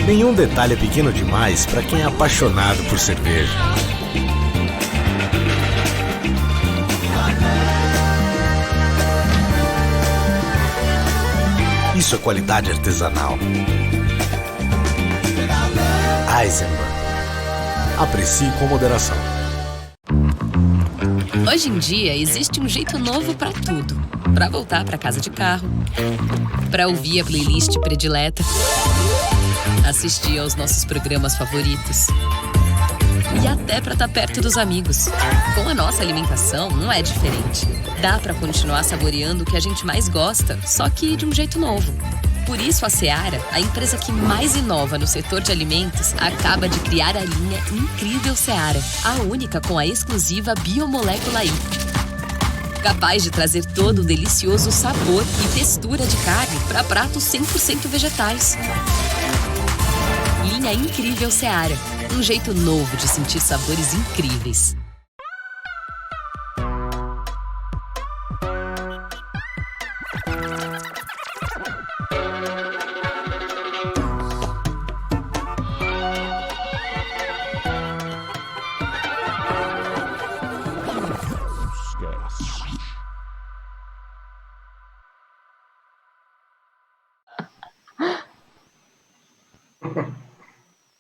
Nenhum detalhe é pequeno demais para quem é apaixonado por cerveja. Isso é qualidade artesanal. Eisenbahn. Aprecie com moderação. Hoje em dia, existe um jeito novo pra tudo. Pra voltar pra casa de carro, pra ouvir a playlist predileta, assistir aos nossos programas favoritos e até pra estar perto dos amigos. Com a nossa alimentação, não é diferente. Dá pra continuar saboreando o que a gente mais gosta, só que de um jeito novo. Por isso, a Seara, a empresa que mais inova no setor de alimentos, acaba de criar a linha Incrível Seara, a única com a exclusiva Biomolécula I, capaz de trazer todo o delicioso sabor e textura de carne para pratos 100% vegetais. Linha Incrível Seara, um jeito novo de sentir sabores incríveis.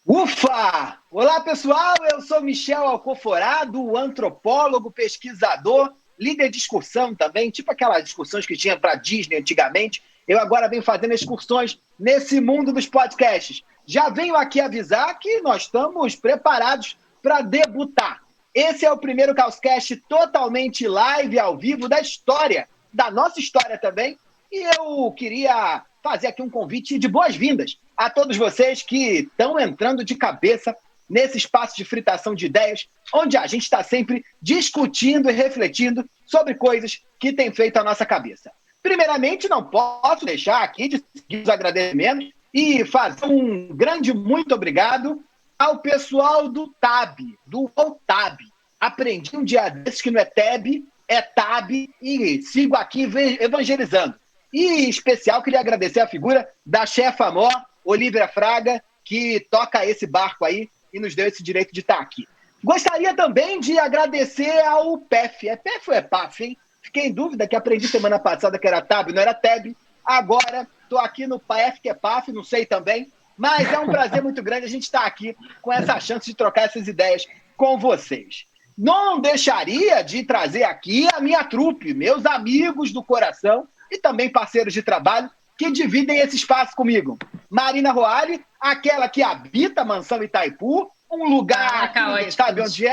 Ufa! Olá, pessoal! Eu sou Michel Alcoforado, antropólogo, pesquisador, líder de excursão também, tipo aquelas excursões que tinha para Disney antigamente. Eu agora venho fazendo excursões nesse mundo dos podcasts. Já venho aqui avisar que nós estamos preparados para debutar. Esse é o primeiro Causcast totalmente live, ao vivo, da história, da nossa história também. E eu queria fazer aqui um convite de boas-vindas a todos vocês que estão entrando de cabeça nesse espaço de fritação de ideias, onde a gente está sempre discutindo e refletindo sobre coisas que têm feito a nossa cabeça. Primeiramente, não posso deixar aqui de seguir os agradecimentos e fazer um grande muito obrigado ao pessoal do TAB, do OTAB. Aprendi um dia desses que não é TAB, é TAB, e sigo aqui evangelizando. E, em especial, queria agradecer a figura da chefa mó, Olivia Fraga, que toca esse barco aí e nos deu esse direito de estar aqui. Gostaria também de agradecer ao PEF. É PEF ou é PAF, hein? Fiquei em dúvida, que aprendi semana passada que era TAB, não era TAB. Agora estou aqui no PEF, que é PAF, não sei também. Mas é um prazer muito grande a gente estar aqui com essa chance de trocar essas ideias com vocês. Não deixaria de trazer aqui a minha trupe, meus amigos do coração e também parceiros de trabalho que dividem esse espaço comigo. Marina Roale, aquela que habita a Mansão Itaipu, um lugar que ninguém sabe onde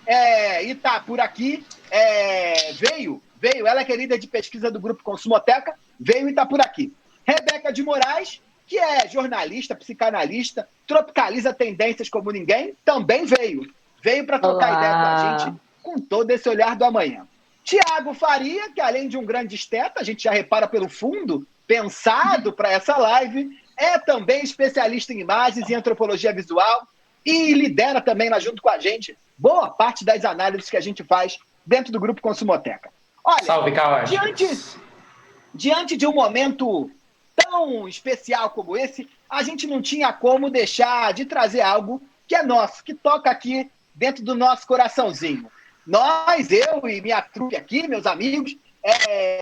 é, e tá por aqui, veio, ela é querida de pesquisa do Grupo Consumoteca, veio e tá por aqui. Rebeca de Moraes, que é jornalista, psicanalista, tropicaliza tendências como ninguém, também veio para trocar ideia com a gente, com todo esse olhar do amanhã. Tiago Faria, que além de um grande esteta, a gente já repara pelo fundo, pensado para essa live, é também especialista em imagens e antropologia visual e lidera também lá junto com a gente boa parte das análises que a gente faz dentro do Grupo Consumoteca. Olha, salve, diante de um momento tão especial como esse, a gente não tinha como deixar de trazer algo que é nosso, que toca aqui dentro do nosso coraçãozinho. Nós, eu e minha trupe aqui, meus amigos,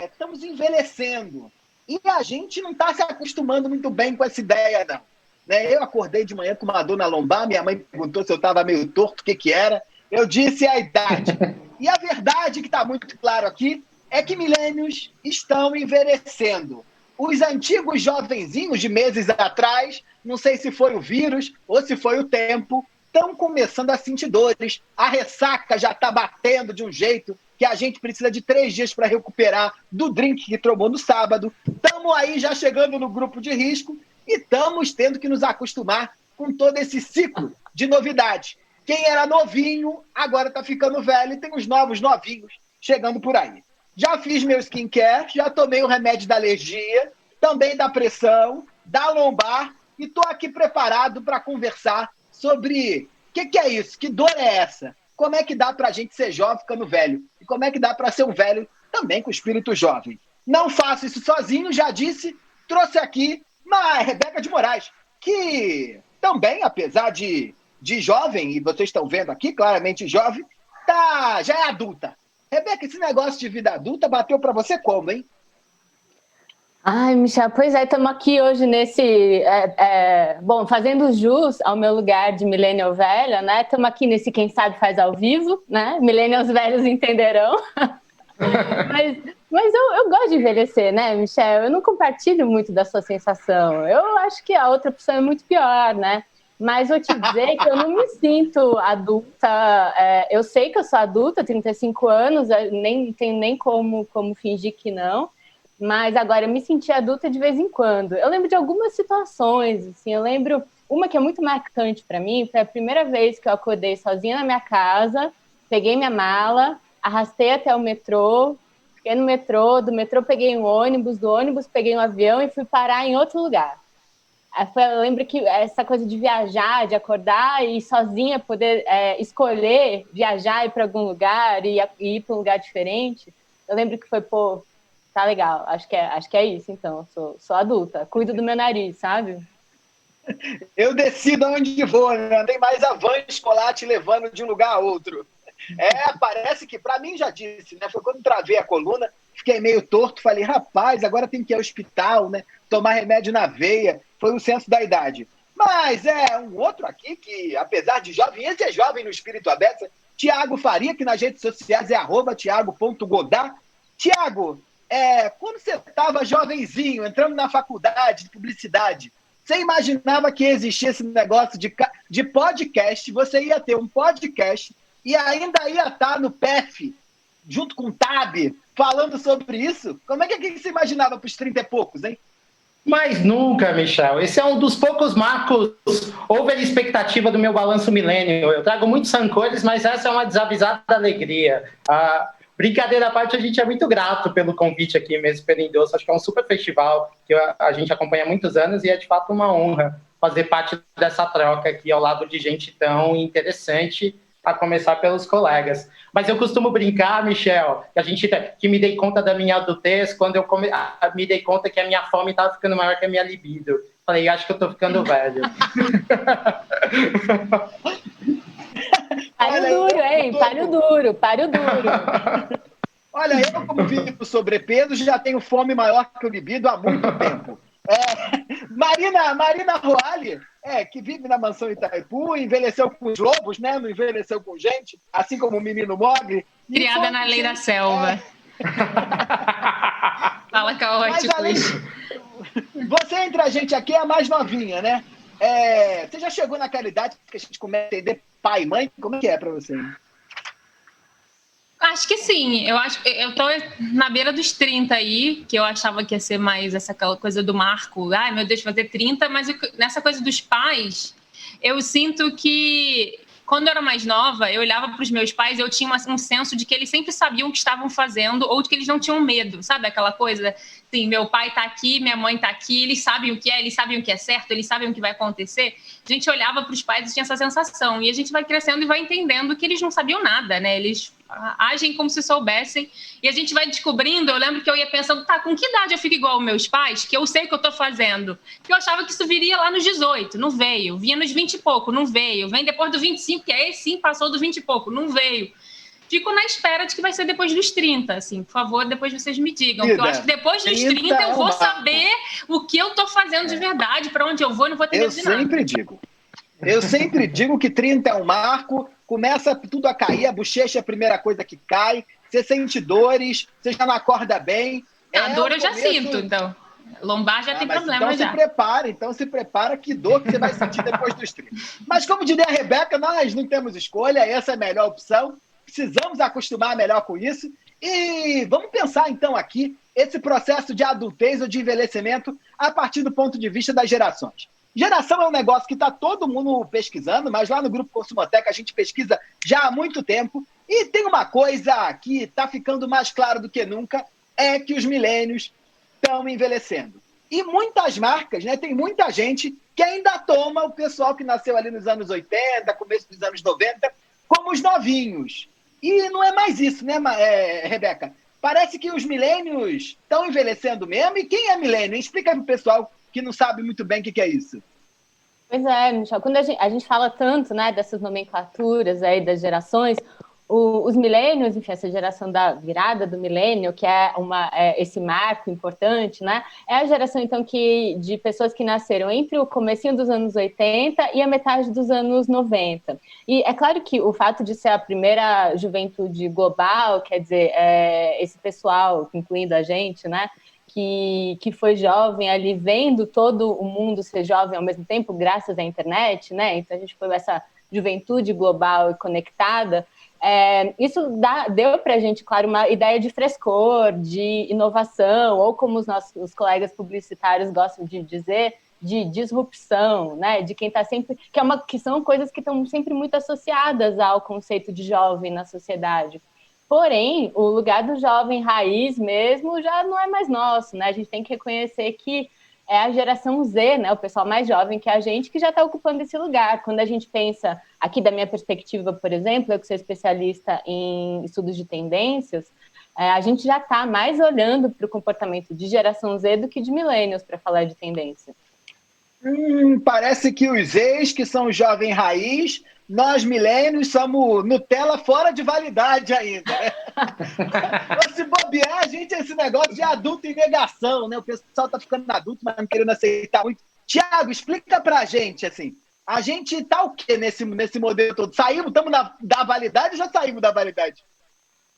estamos envelhecendo. E a gente não está se acostumando muito bem com essa ideia, não. Né? Eu acordei de manhã com uma dor na lombar, minha mãe perguntou se eu estava meio torto, o que era. Eu disse a idade. E a verdade que está muito claro aqui é que milênios estão envelhecendo. Os antigos jovenzinhos de meses atrás, não sei se foi o vírus ou se foi o tempo, estão começando a sentir dores. A ressaca já está batendo de um jeito que a gente precisa de 3 dias para recuperar do drink que tomou no sábado. Estamos aí já chegando no grupo de risco e estamos tendo que nos acostumar com todo esse ciclo de novidades. Quem era novinho, agora está ficando velho e tem os novos novinhos chegando por aí. Já fiz meu skincare, já tomei o remédio da alergia, também da pressão, da lombar e estou aqui preparado para conversar sobre o que é isso, que dor é essa, como é que dá para a gente ser jovem ficando velho e como é que dá para ser um velho também com espírito jovem. Não faço isso sozinho, já disse, trouxe aqui a Rebeca de Moraes, que também, apesar de jovem, e vocês estão vendo aqui, claramente jovem, já é adulta. Rebeca, esse negócio de vida adulta bateu para você como, hein? Ai, Michel, pois é, estamos aqui hoje nesse... bom, fazendo jus ao meu lugar de millennial velha, né? Estamos aqui nesse Quem Sabe Faz ao Vivo, né? Millennials velhos entenderão. mas eu gosto de envelhecer, né, Michel? Eu não compartilho muito da sua sensação. Eu acho que a outra opção é muito pior, né? Mas vou te dizer que eu não me sinto adulta. Eu sei que eu sou adulta, 35 anos, nem tenho nem como fingir que não. Mas agora eu me senti adulta de vez em quando. Eu lembro de algumas situações, assim, eu lembro uma que é muito marcante para mim, foi a primeira vez que eu acordei sozinha na minha casa, peguei minha mala, arrastei até o metrô, fiquei no metrô, do metrô peguei um ônibus, do ônibus peguei um avião e fui parar em outro lugar. Eu lembro que essa coisa de viajar, de acordar e sozinha poder escolher viajar, ir para algum lugar e ir para um lugar diferente, eu lembro que foi, tá legal, acho que é isso, então, sou adulta, cuido do meu nariz, sabe? Eu decido onde vou, né? Não tem mais a van escolar te levando de um lugar a outro. Parece que, para mim já disse, né? Foi quando travei a coluna, fiquei meio torto, falei, rapaz, agora tem que ir ao hospital, né? Tomar remédio na veia, foi o senso da idade. Mas um outro aqui que, apesar de jovem, esse é jovem no espírito aberto, Tiago Faria, que nas redes sociais é @tiago.godá. Tiago, quando você estava jovenzinho, entrando na faculdade de publicidade, você imaginava que existia esse negócio de podcast, você ia ter um podcast e ainda ia estar no PEF, junto com o TAB, falando sobre isso? Como é que você imaginava para os 30 e poucos, hein? Mas nunca, Michel. Esse é um dos poucos marcos over expectativa do meu balanço milênio. Eu trago muitos rancores, mas essa é uma desavisada alegria. Brincadeira à parte, a gente é muito grato pelo convite aqui mesmo, pelo endosso. Acho que é um super festival que a gente acompanha há muitos anos e é de fato uma honra fazer parte dessa troca aqui ao lado de gente tão interessante, a começar pelos colegas. Mas eu costumo brincar, Michel, que me dei conta da minha adultez quando eu me dei conta que a minha fome estava ficando maior que a minha libido. Falei, acho que eu estou ficando velho. Páreo duro. Olha, eu como vivo sobrepeso, já tenho fome maior que o libido há muito tempo. Marina Roali, que vive na mansão Itaipu, envelheceu com os lobos, né? Não envelheceu com gente, assim como o menino Mogli. Criada na lei da selva. Fala caótico. Você entre a gente aqui é a mais novinha, né? Você já chegou naquela idade que a gente começa a entender pai e mãe? Como é que é pra você? Acho que sim. Eu tô na beira dos 30 aí, que eu achava que ia ser mais aquela coisa do marco. Ai, meu Deus, fazer 30, mas nessa coisa dos pais, eu sinto que quando eu era mais nova, eu olhava para os meus pais, eu tinha um senso de que eles sempre sabiam o que estavam fazendo ou de que eles não tinham medo, sabe? Aquela coisa, assim, meu pai tá aqui, minha mãe tá aqui, eles sabem o que é certo, eles sabem o que vai acontecer. A gente olhava para os pais e tinha essa sensação. E a gente vai crescendo e vai entendendo que eles não sabiam nada, né? Eles agem como se soubessem. E a gente vai descobrindo, eu lembro que eu ia pensando, com que idade eu fico igual aos meus pais, que eu sei o que eu tô fazendo? Que eu achava que isso viria lá nos 18, não veio. Vinha nos 20 e pouco, não veio. Vem depois do 25, que aí sim passou do 20 e pouco, não veio. fico na espera de que vai ser depois dos 30, assim, por favor, depois vocês me digam, porque eu acho que depois dos 30 eu vou saber o que eu tô fazendo de verdade, para onde eu vou, e não vou ter medo de nada. Eu sempre digo que 30 é um marco, começa tudo a cair, a bochecha é a primeira coisa que cai, você sente dores, você já não acorda bem. A dor eu já sinto, então. Lombar já tem problema então já. Então se prepara, que dor que você vai sentir depois dos 30. Mas como diria a Rebeca, nós não temos escolha, essa é a melhor opção, precisamos acostumar melhor com isso. E vamos pensar então aqui, esse processo de adultez ou de envelhecimento a partir do ponto de vista das gerações. Geração é um negócio que está todo mundo pesquisando, mas lá no Grupo Consumoteca a gente pesquisa já há muito tempo. E tem uma coisa que está ficando mais claro do que nunca, é que os milênios estão envelhecendo. E muitas marcas, né? Tem muita gente que ainda toma o pessoal que nasceu ali nos anos 80, começo dos anos 90, como os novinhos. E não é mais isso, né, Rebeca? Parece que os milênios estão envelhecendo mesmo. E quem é milênio? Explica para o pessoal que não sabe muito bem o que é isso. Pois é, Michel, quando a gente fala tanto, né, dessas nomenclaturas aí das gerações, os milênios, enfim, essa geração da virada do milênio, que é esse marco importante, né? É a geração, então, de pessoas que nasceram entre o comecinho dos anos 80 e a metade dos anos 90. E é claro que o fato de ser a primeira juventude global, quer dizer, esse pessoal, incluindo a gente, né? Que foi jovem ali, vendo todo o mundo ser jovem ao mesmo tempo, graças à internet, né? Então, a gente foi essa juventude global e conectada. Isso deu para a gente, claro, uma ideia de frescor, de inovação, ou como os colegas publicitários gostam de dizer, de disrupção, né? De quem está sempre... Que são coisas que estão sempre muito associadas ao conceito de jovem na sociedade. Porém, o lugar do jovem raiz mesmo já não é mais nosso, né? A gente tem que reconhecer que é a geração Z, né? O pessoal mais jovem que a gente, que já está ocupando esse lugar. Quando a gente pensa, aqui da minha perspectiva, por exemplo, eu que sou especialista em estudos de tendências, a gente já está mais olhando para o comportamento de geração Z do que de millennials para falar de tendência. Parece que os Zs, que são jovem raiz, nós milênios somos Nutella fora de validade ainda, né? Se bobear, a gente é esse negócio de adulto em negação, né? O pessoal tá ficando adulto, mas não querendo aceitar muito. Tiago, explica pra gente, assim, a gente tá o quê nesse modelo todo? Estamos da validade ou já saímos da validade?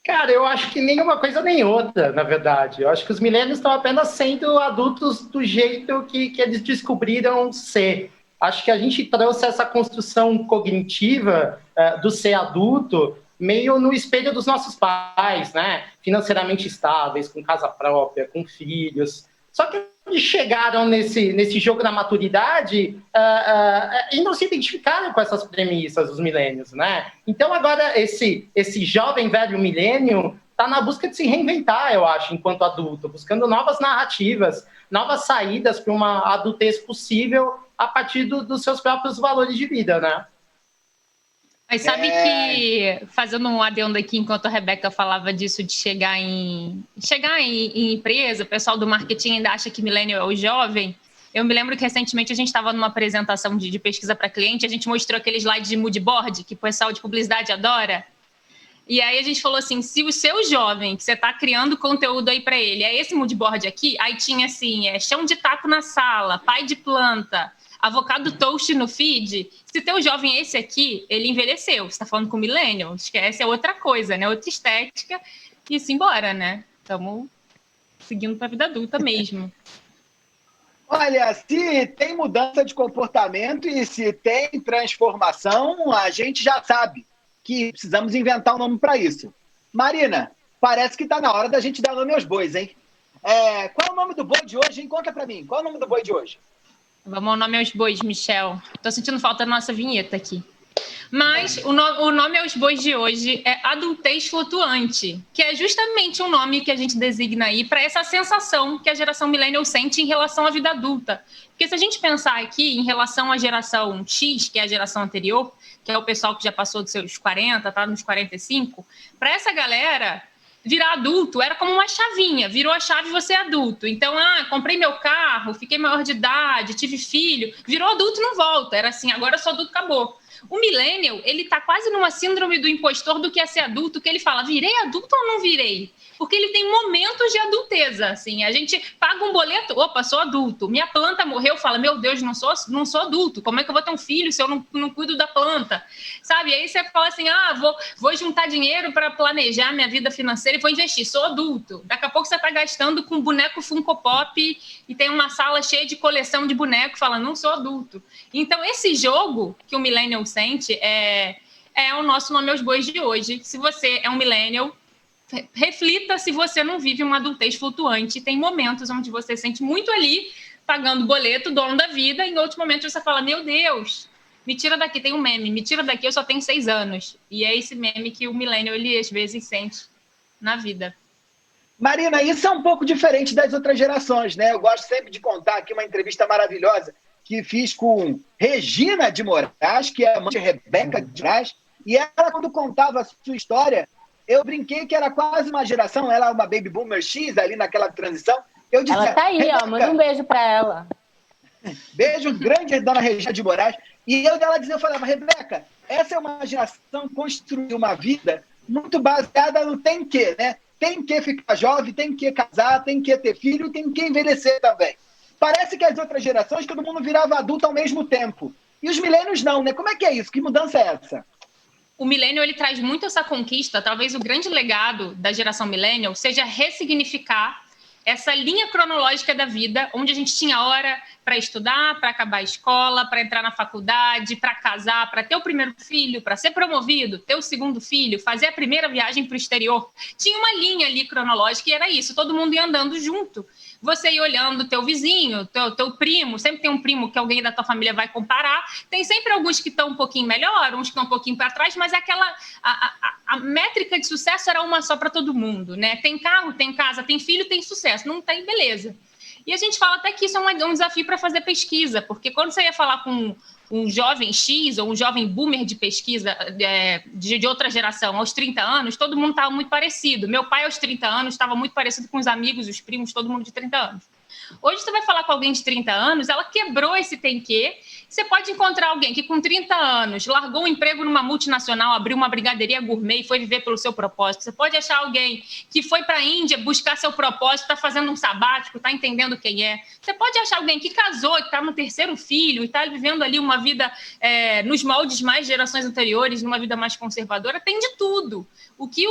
Cara, eu acho que nenhuma coisa nem outra, na verdade. Eu acho que os milênios estão apenas sendo adultos do jeito que eles descobriram ser. Acho que a gente trouxe essa construção cognitiva do ser adulto meio no espelho dos nossos pais, né? Financeiramente estáveis, com casa própria, com filhos. Só que eles chegaram nesse jogo da maturidade e não se identificaram com essas premissas dos milênios, né? Então agora esse jovem velho milênio está na busca de se reinventar, eu acho, enquanto adulto, buscando novas narrativas, novas saídas para uma adultez possível a partir dos seus próprios valores de vida, né? Mas sabe que, fazendo um adendo aqui, enquanto a Rebeca falava disso de chegar em empresa, o pessoal do marketing ainda acha que millennial é o jovem. Eu me lembro que recentemente a gente estava numa apresentação de pesquisa para cliente, a gente mostrou aquele slide de mood board, que o pessoal de publicidade adora. E aí a gente falou assim, se o seu jovem, que você está criando conteúdo aí para ele, é esse mood board aqui, aí tinha assim, chão de taco na sala, pai de planta, avocado toast no feed. Se teu jovem é esse aqui, ele envelheceu. Você está falando com millennial, esquece, é outra coisa, né? Outra estética. E simbora, né? Estamos seguindo para a vida adulta mesmo. Olha, se tem mudança de comportamento e se tem transformação, a gente já sabe que precisamos inventar um nome para isso. Marina, parece que está na hora da gente dar nome aos bois, hein? Qual é o nome do boi de hoje, hein? Conta para mim. Qual é o nome do boi de hoje? Vamos ao nome aos bois, Michel. Tô sentindo falta da nossa vinheta aqui. Mas o nome aos bois de hoje é adultez flutuante, que é justamente um nome que a gente designa aí para essa sensação que a geração millennial sente em relação à vida adulta. Porque se a gente pensar aqui em relação à geração X, que é a geração anterior, que é o pessoal que já passou dos seus 40, tá nos 45, para essa galera... virar adulto era como uma chavinha, virou a chave e você é adulto. Então, comprei meu carro, fiquei maior de idade, tive filho, virou adulto e não volta. Era assim, agora eu sou adulto, acabou. O millennial, ele tá quase numa síndrome do impostor do que é ser adulto, que ele fala, virei adulto ou não virei? Porque ele tem momentos de adulteza, assim. A gente paga um boleto, opa, sou adulto. Minha planta morreu, fala, meu Deus, não sou adulto. Como é que eu vou ter um filho se eu não cuido da planta? Sabe? Aí você fala assim, vou juntar dinheiro para planejar minha vida financeira e vou investir, sou adulto. Daqui a pouco você tá gastando com boneco Funko Pop e tem uma sala cheia de coleção de bonecos, fala, não sou adulto. Então, esse jogo que o millennial sente é o nosso nome aos bois de hoje. Se você é um millennial, reflita se você não vive uma adultez flutuante. Tem momentos onde você se sente muito ali, pagando boleto, dono da vida, e em outros momentos você fala, meu Deus, me tira daqui, tem um meme, me tira daqui, eu só tenho 6 anos. E é esse meme que o millennial, ele às vezes sente na vida. Marina, isso é um pouco diferente das outras gerações, né? Eu gosto sempre de contar aqui uma entrevista maravilhosa que fiz com Regina de Moraes, que é a mãe de Rebeca de Moraes, e ela, quando contava a sua história, eu brinquei que era quase uma geração, ela é uma baby boomer X ali naquela transição. Eu dizia, ela tá aí, ó, manda um beijo para ela. Beijo grande, dona Regina de Moraes. E ela dizia, eu falava, Rebeca, essa é uma geração que construiu uma vida muito baseada no tem que, né? Tem que ficar jovem, tem que casar, tem que ter filho, tem que envelhecer também. Parece que as outras gerações, todo mundo virava adulto ao mesmo tempo. E os milênios não, né? Como é que é isso? Que mudança é essa? O millennial, ele traz muito essa conquista, talvez o grande legado da geração millennial seja ressignificar essa linha cronológica da vida, onde a gente tinha hora para estudar, para acabar a escola, para entrar na faculdade, para casar, para ter o primeiro filho, para ser promovido, ter o segundo filho, fazer a primeira viagem para o exterior. Tinha uma linha ali cronológica e era isso, todo mundo ia andando junto. Você ia olhando teu vizinho, teu primo, sempre tem um primo que alguém da tua família vai comparar, tem sempre alguns que estão um pouquinho melhor, uns que estão um pouquinho para trás, mas a métrica de sucesso era uma só para todo mundo, né? Tem carro, tem casa, tem filho, tem sucesso, não tem, beleza. E a gente fala até que isso é um desafio para fazer pesquisa, porque quando você ia falar com um jovem X ou um jovem boomer de pesquisa de outra geração aos 30 anos, todo mundo estava muito parecido. Meu pai aos 30 anos estava muito parecido com os amigos, os primos, todo mundo de 30 anos. Hoje você vai falar com alguém de 30 anos, ela quebrou esse tem que. Você pode encontrar alguém que com 30 anos largou um emprego numa multinacional, abriu uma brigadeiria gourmet e foi viver pelo seu propósito. Você pode achar alguém que foi para a Índia buscar seu propósito, está fazendo um sabático, está entendendo quem é. Você pode achar alguém que casou, que está no 3º filho e está vivendo ali uma vida nos moldes mais de gerações anteriores, numa vida mais conservadora. Tem de tudo. O que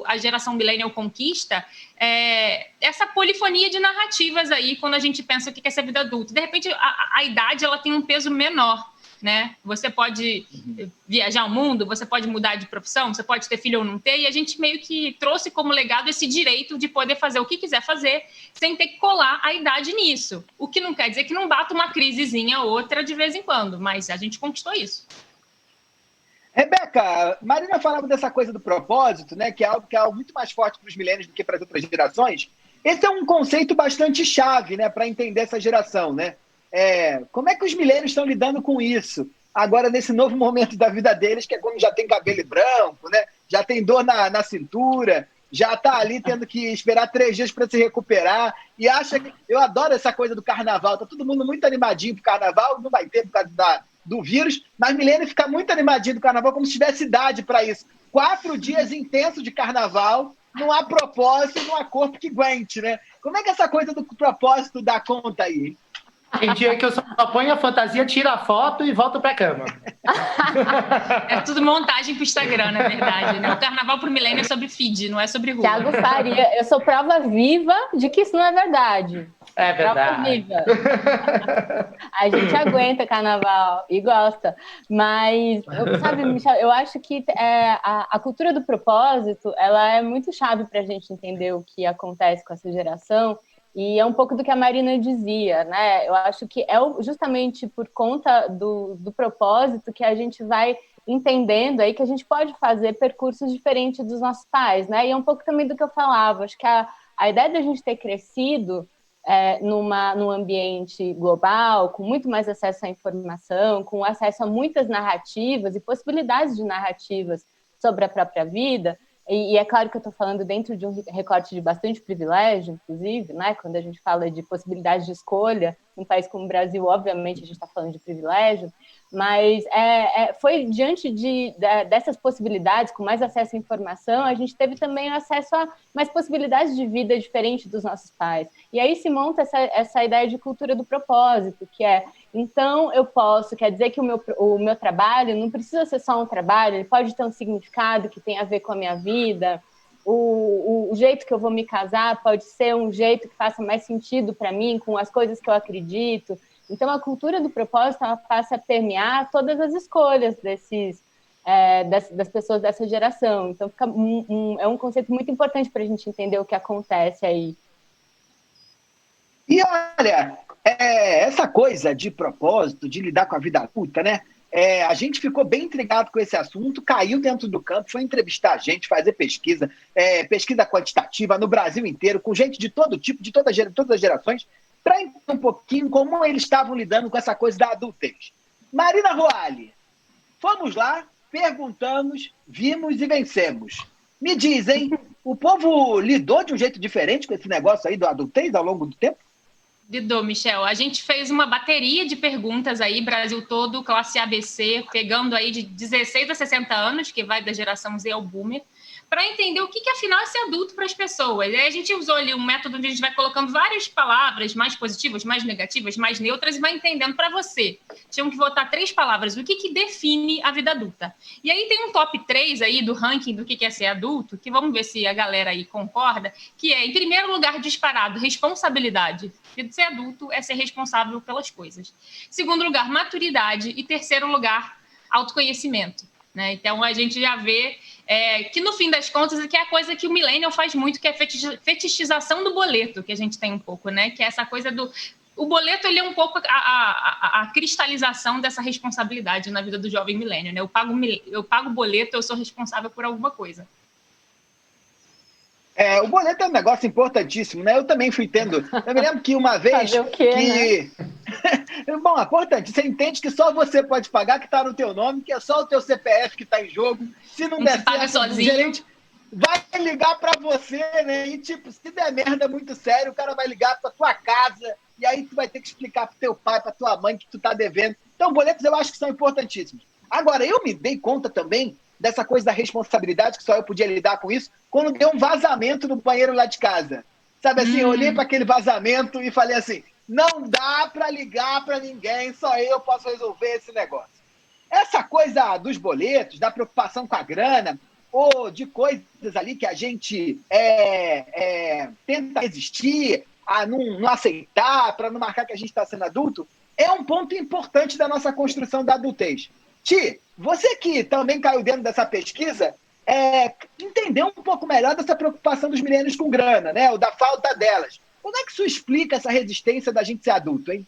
a geração millennial conquista é essa polifonia de narrativas aí, quando a gente pensa o que é ser vida adulta. De repente, a idade ela tem um peso menor, né? Você pode viajar o mundo, você pode mudar de profissão, você pode ter filho ou não ter, e a gente meio que trouxe como legado esse direito de poder fazer o que quiser fazer, sem ter que colar a idade nisso. O que não quer dizer que não bata uma crisezinha ou outra de vez em quando, mas a gente conquistou isso. Rebeca, Marina falava dessa coisa do propósito, né, que é algo muito mais forte para os milênios do que para as outras gerações. Esse é um conceito bastante chave, né, para entender essa geração, né? Como é que os milênios estão lidando com isso? Agora, nesse novo momento da vida deles, que é quando já tem cabelo branco, né? Já tem dor na cintura, já está ali tendo que esperar 3 dias para se recuperar. E acha que... Eu adoro essa coisa do carnaval. Está todo mundo muito animadinho para o carnaval, não vai ter por causa do vírus, mas milênio fica muito animadinho do carnaval, como se tivesse idade para isso. 4 dias intensos de carnaval, não há propósito, não há corpo que aguente, né? Como é que essa coisa do propósito dá conta aí? Tem dia que eu só ponho a fantasia, tiro a foto e volto pra cama. É tudo montagem pro Instagram, na verdade, né? O carnaval pro milênio é sobre feed, não é sobre rua. Thiago Faria, eu sou prova viva de que isso não é verdade. É verdade. Prova viva. A gente aguenta carnaval e gosta. Mas, sabe, Michel, eu acho que a cultura do propósito, ela é muito chave pra gente entender o que acontece com essa geração. E é um pouco do que a Marina dizia, né? Eu acho que é justamente por conta do propósito que a gente vai entendendo aí que a gente pode fazer percursos diferentes dos nossos pais, né? E é um pouco também do que eu falava. Acho que a ideia de a gente ter crescido num ambiente global, com muito mais acesso à informação, com acesso a muitas narrativas e possibilidades de narrativas sobre a própria vida. E é claro que eu estou falando dentro de um recorte de bastante privilégio, inclusive, né? Quando a gente fala de possibilidade de escolha num país como o Brasil, obviamente, a gente está falando de privilégio, mas foi diante dessas possibilidades, com mais acesso à informação, a gente teve também acesso a mais possibilidades de vida diferente dos nossos pais. E aí se monta essa ideia de cultura do propósito, que então eu posso, quer dizer que o meu trabalho não precisa ser só um trabalho, ele pode ter um significado que tem a ver com a minha vida, o jeito que eu vou me casar pode ser um jeito que faça mais sentido para mim, com as coisas que eu acredito. Então, a cultura do propósito ela passa a permear todas as escolhas das pessoas dessa geração. Então, é um conceito muito importante para a gente entender o que acontece aí. E olha, essa coisa de propósito, de lidar com a vida adulta, né? A gente ficou bem intrigado com esse assunto, caiu dentro do campo, foi entrevistar a gente, fazer pesquisa, pesquisa quantitativa no Brasil inteiro, com gente de todo tipo, de todas as gerações, para entender um pouquinho como eles estavam lidando com essa coisa da adultez. Marina Roale, fomos lá, perguntamos, vimos e vencemos. Me diz, hein, o povo lidou de um jeito diferente com esse negócio aí do adultez ao longo do tempo? Lidou, Michel. A gente fez uma bateria de perguntas aí, Brasil todo, classe ABC, pegando aí de 16 a 60 anos, que vai da geração Z ao Boomer, para entender o que afinal é ser adulto para as pessoas. E aí a gente usou ali um método onde a gente vai colocando várias palavras mais positivas, mais negativas, mais neutras, e vai entendendo para você. Tinham que votar 3 palavras, o que define a vida adulta. E aí tem um top 3 aí do ranking do que é ser adulto, que vamos ver se a galera aí concorda, que é, em primeiro lugar, disparado, responsabilidade. Porque ser adulto é ser responsável pelas coisas. Segundo lugar, maturidade. E terceiro lugar, autoconhecimento. Né? Então, a gente já vê que, no fim das contas, que é a coisa que o millennial faz muito, que é a fetichização do boleto, que a gente tem um pouco, né? Que é essa coisa do... O boleto, ele é um pouco a cristalização dessa responsabilidade na vida do jovem millennial, né? Eu pago boleto, eu sou responsável por alguma coisa. O boleto é um negócio importantíssimo, né? Eu também fui tendo... Eu me lembro que uma vez... Fazer o quê, né? Bom, é importante. Você entende que só você pode pagar, que está no teu nome, que é só o teu CPF que está em jogo. Se não der paga certo, sozinho. o gerente vai ligar para você, né? E, tipo, se der merda muito sério, o cara vai ligar para tua casa e aí tu vai ter que explicar para teu pai, para tua mãe que tu tá devendo. Então, boletos eu acho que são importantíssimos. Agora, eu me dei conta também dessa coisa da responsabilidade, que só eu podia lidar com isso, quando deu um vazamento no banheiro lá de casa. Sabe assim, eu olhei para aquele vazamento e falei assim, não dá para ligar para ninguém, só eu posso resolver esse negócio. Essa coisa dos boletos, da preocupação com a grana, ou de coisas ali que a gente tenta resistir, a não aceitar, para não marcar que a gente está sendo adulto, é um ponto importante da nossa construção da adultez. Ti, você que também caiu dentro dessa pesquisa, entendeu um pouco melhor dessa preocupação dos milênios com grana, né? Ou da falta delas. Como é que isso explica essa resistência da gente ser adulto, hein?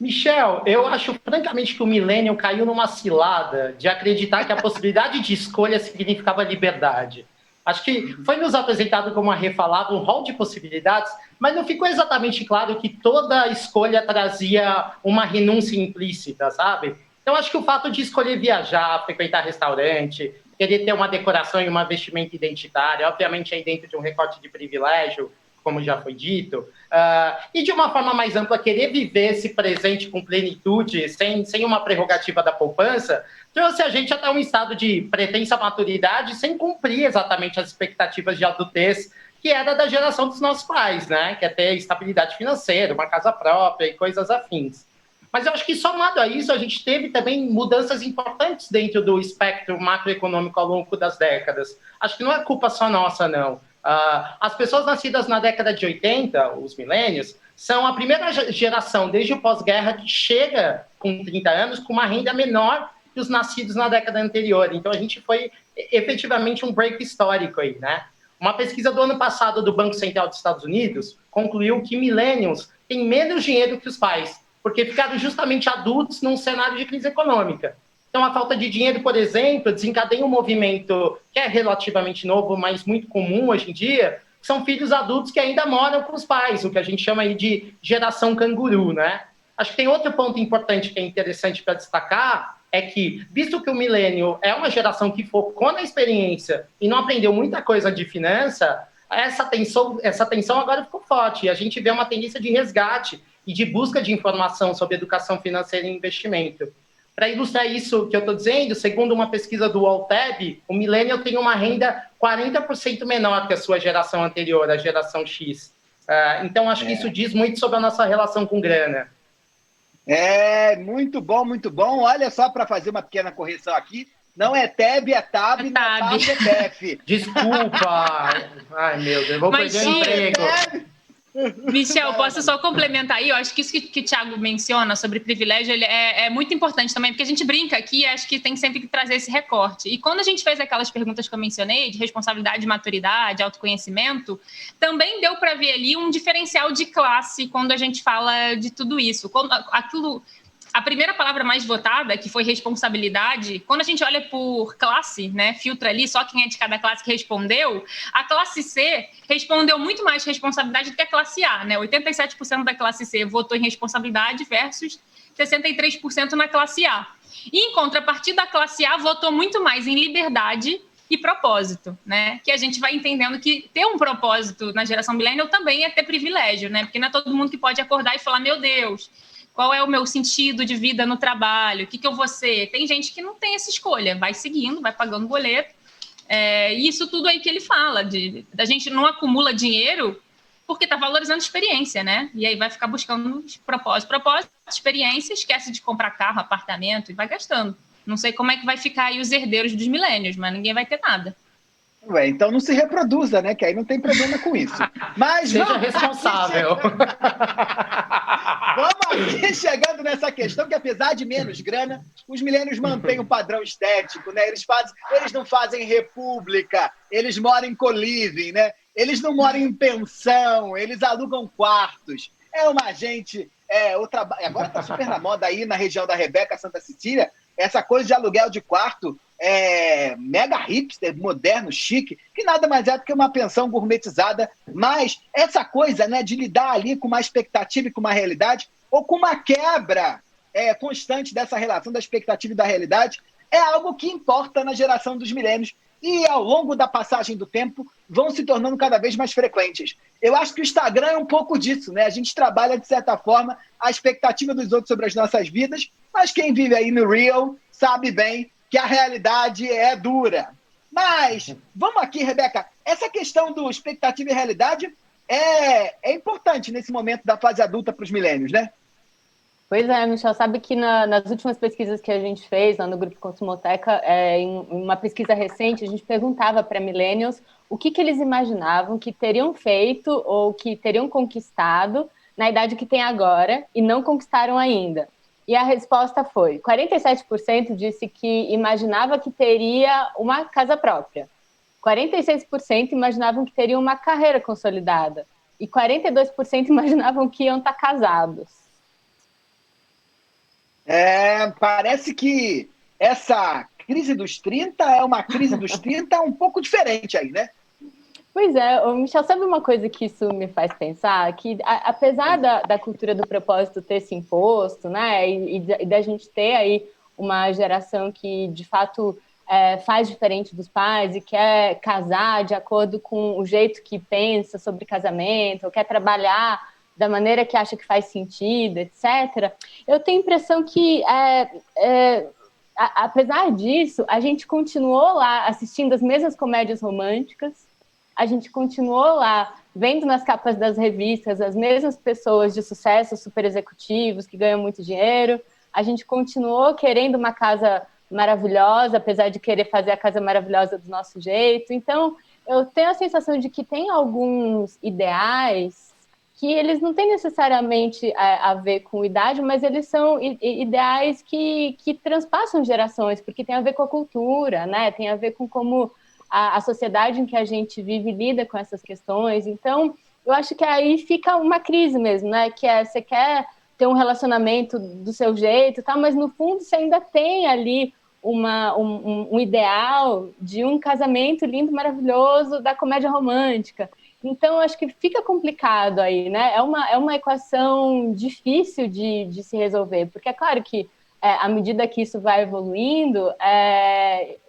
Michel, eu acho francamente que o millennial caiu numa cilada de acreditar que a possibilidade de escolha significava liberdade. Acho que foi nos apresentado como uma refalada, um rol de possibilidades, mas não ficou exatamente claro que toda escolha trazia uma renúncia implícita, sabe? Então, acho que o fato de escolher viajar, frequentar restaurante, querer ter uma decoração e uma vestimenta identitária, obviamente aí dentro de um recorte de privilégio, como já foi dito, e de uma forma mais ampla, querer viver esse presente com plenitude, sem uma prerrogativa da poupança, trouxe a gente até um estado de pretensa maturidade, sem cumprir exatamente as expectativas de adultez, que era da geração dos nossos pais, né? Que é ter estabilidade financeira, uma casa própria e coisas afins. Mas eu acho que, somado a isso, a gente teve também mudanças importantes dentro do espectro macroeconômico ao longo das décadas. Acho que não é culpa só nossa, não. As pessoas nascidas na década de 80, os milênios, são a primeira geração, desde o pós-guerra, que chega com 30 anos com uma renda menor que os nascidos na década anterior. Então, a gente foi efetivamente um break histórico aí, né? Uma pesquisa do ano passado do Banco Central dos Estados Unidos concluiu que millennials têm menos dinheiro que os pais, porque ficaram justamente adultos num cenário de crise econômica. Então, a falta de dinheiro, por exemplo, desencadeia um movimento que é relativamente novo, mas muito comum hoje em dia, que são filhos adultos que ainda moram com os pais, o que a gente chama aí de geração canguru, né? Acho que tem outro ponto importante que é interessante para destacar, é que, visto que o milênio é uma geração que focou na experiência e não aprendeu muita coisa de finança, essa tensão agora ficou forte, e a gente vê uma tendência de resgate e de busca de informação sobre educação financeira e investimento. Para ilustrar isso que eu estou dizendo, segundo uma pesquisa do Waltab, o millennial tem uma renda 40% menor que a sua geração anterior, a geração X. Então, acho que isso diz muito sobre a nossa relação com grana. Muito bom, muito bom. Olha só, para fazer uma pequena correção aqui, não é TEB, é TAB, não é TAB, é TEF. Desculpa. Ai, meu Deus, eu vou perder o emprego. Michel, posso só complementar aí? Eu acho que isso que o Thiago menciona sobre privilégio ele é muito importante também, porque a gente brinca aqui e acho que tem sempre que trazer esse recorte. E quando a gente fez aquelas perguntas que eu mencionei, de responsabilidade, maturidade, autoconhecimento, também deu para ver ali um diferencial de classe quando a gente fala de tudo isso. A primeira palavra mais votada, que foi responsabilidade, quando a gente olha por classe, né, filtra ali só quem é de cada classe que respondeu, a classe C respondeu muito mais responsabilidade do que a classe A, né? 87% da classe C votou em responsabilidade versus 63% na classe A. E, em contrapartida, a classe A votou muito mais em liberdade e propósito, né? Que a gente vai entendendo que ter um propósito na geração millennial também é ter privilégio, né? Porque não é todo mundo que pode acordar e falar, meu Deus, qual é o meu sentido de vida no trabalho? O que eu vou ser? Tem gente que não tem essa escolha, vai seguindo, vai pagando boleto. E isso tudo aí que ele fala, da gente não acumula dinheiro porque está valorizando experiência, né? E aí vai ficar buscando propósito, experiência, esquece de comprar carro, apartamento e vai gastando. Não sei como é que vai ficar aí os herdeiros dos milênios, mas ninguém vai ter nada. Então não se reproduza, né? Que aí não tem problema com isso. Mas seja responsável. Vamos aqui chegando nessa questão que, apesar de menos grana, os milênios mantêm um padrão estético, né? Eles não fazem república, eles moram em co-living, né? Eles não moram em pensão, eles alugam quartos. É uma gente... Agora está super na moda aí na região da Rebeca, Santa Cecília, essa coisa de aluguel de quarto mega hipster, moderno, chique, que nada mais é do que uma pensão gourmetizada, mas essa coisa, né, de lidar ali com uma expectativa e com uma realidade, ou com uma quebra constante dessa relação da expectativa e da realidade, é algo que importa na geração dos milênios e, ao longo da passagem do tempo, vão se tornando cada vez mais frequentes. Eu acho que o Instagram é um pouco disso, né? A gente trabalha, de certa forma, a expectativa dos outros sobre as nossas vidas, mas quem vive aí no Real sabe bem que a realidade é dura. Mas, vamos aqui, Rebeca, essa questão do expectativa e realidade é importante nesse momento da fase adulta para os milênios, né? Pois é, Michel, sabe que nas últimas pesquisas que a gente fez lá no Grupo Consumoteca, em uma pesquisa recente, a gente perguntava para millennials o que eles imaginavam que teriam feito ou que teriam conquistado na idade que tem agora e não conquistaram ainda. E a resposta foi, 47% disse que imaginava que teria uma casa própria, 46% imaginavam que teriam uma carreira consolidada e 42% imaginavam que iam estar casados. Parece que essa crise dos 30 é uma crise dos 30 um pouco diferente aí, né? Pois é, Michel, sabe uma coisa que isso me faz pensar? Que apesar da cultura do propósito ter se imposto, né, e da gente ter aí uma geração que, de fato, faz diferente dos pais e quer casar de acordo com o jeito que pensa sobre casamento, ou quer trabalhar da maneira que acha que faz sentido, etc., eu tenho a impressão que, apesar disso, a gente continuou lá assistindo as mesmas comédias românticas, a gente continuou lá vendo nas capas das revistas as mesmas pessoas de sucesso, super executivos, que ganham muito dinheiro, a gente continuou querendo uma casa maravilhosa, apesar de querer fazer a casa maravilhosa do nosso jeito. Então, eu tenho a sensação de que tem alguns ideais que eles não têm necessariamente a ver com idade, mas eles são ideais que transpassam gerações, porque tem a ver com a cultura, né? Tem a ver com como a sociedade em que a gente vive lida com essas questões. Então, eu acho que aí fica uma crise mesmo, né? Que você quer ter um relacionamento do seu jeito, tá? Mas no fundo você ainda tem ali um ideal de um casamento lindo, maravilhoso, da comédia romântica. Então, acho que fica complicado aí, né? É uma equação difícil de se resolver, porque é claro que à medida que isso vai evoluindo,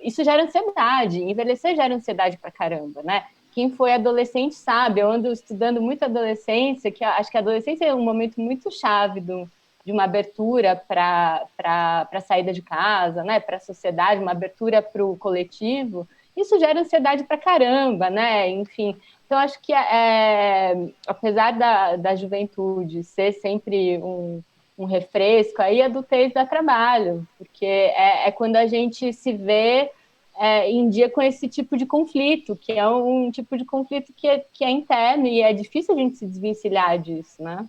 isso gera ansiedade, envelhecer gera ansiedade pra caramba, né? quem foi adolescente sabe, eu ando estudando muito adolescência, que acho que a adolescência é um momento muito chave de uma abertura para a saída de casa, né, para a sociedade, uma abertura para o coletivo. Isso gera ansiedade para caramba, né? Enfim, então acho que apesar da juventude ser sempre um refresco, aí a adultez dá trabalho, porque é quando a gente se vê em dia com esse tipo de conflito, que é um tipo de conflito que é interno e é difícil a gente se desvencilhar disso, né?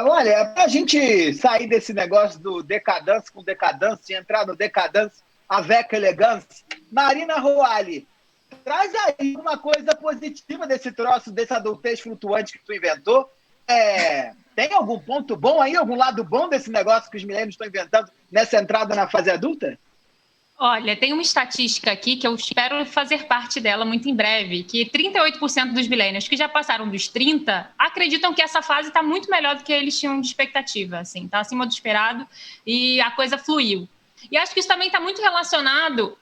Olha, para a gente sair desse negócio do decadência com decadência e entrar no decadência avec elegância, Marina Roali, traz aí uma coisa positiva desse troço, desse adultez flutuante que tu inventou. Tem algum ponto bom aí, algum lado bom desse negócio que os milênios estão inventando nessa entrada na fase adulta? Olha, tem uma estatística aqui que eu espero fazer parte dela muito em breve, que 38% dos millennials que já passaram dos 30 acreditam que essa fase está muito melhor do que eles tinham de expectativa, assim, está acima do esperado e a coisa fluiu. E acho que isso também está muito relacionado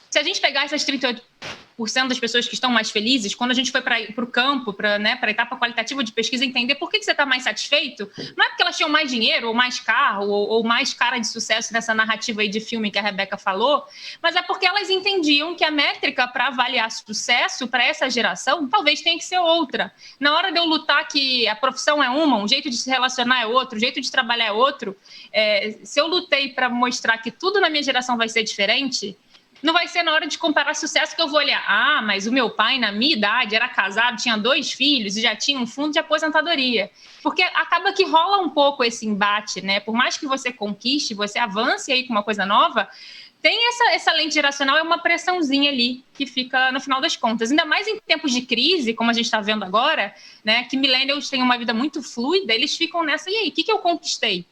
se a gente pegar essas 38% das pessoas que estão mais felizes, quando a gente foi para o campo, para a etapa qualitativa de pesquisa, entender por que você está mais satisfeito, não é porque elas tinham mais dinheiro, ou mais carro, ou mais cara de sucesso nessa narrativa aí de filme que a Rebeca falou, mas é porque elas entendiam que a métrica para avaliar sucesso para essa geração talvez tenha que ser outra. Na hora de eu lutar que a profissão é uma, um jeito de se relacionar é outro, um jeito de trabalhar é outro, se eu lutei para mostrar que tudo na minha geração vai ser diferente, não vai ser na hora de comparar sucesso que eu vou olhar, mas o meu pai, na minha idade, era casado, tinha 2 filhos e já tinha um fundo de aposentadoria. Porque acaba que rola um pouco esse embate, né? Por mais que você conquiste, você avance aí com uma coisa nova, tem essa lente geracional, é uma pressãozinha ali que fica no final das contas. Ainda mais em tempos de crise, como a gente está vendo agora, né? Que millennials têm uma vida muito fluida, eles ficam nessa, e aí, o que eu conquistei?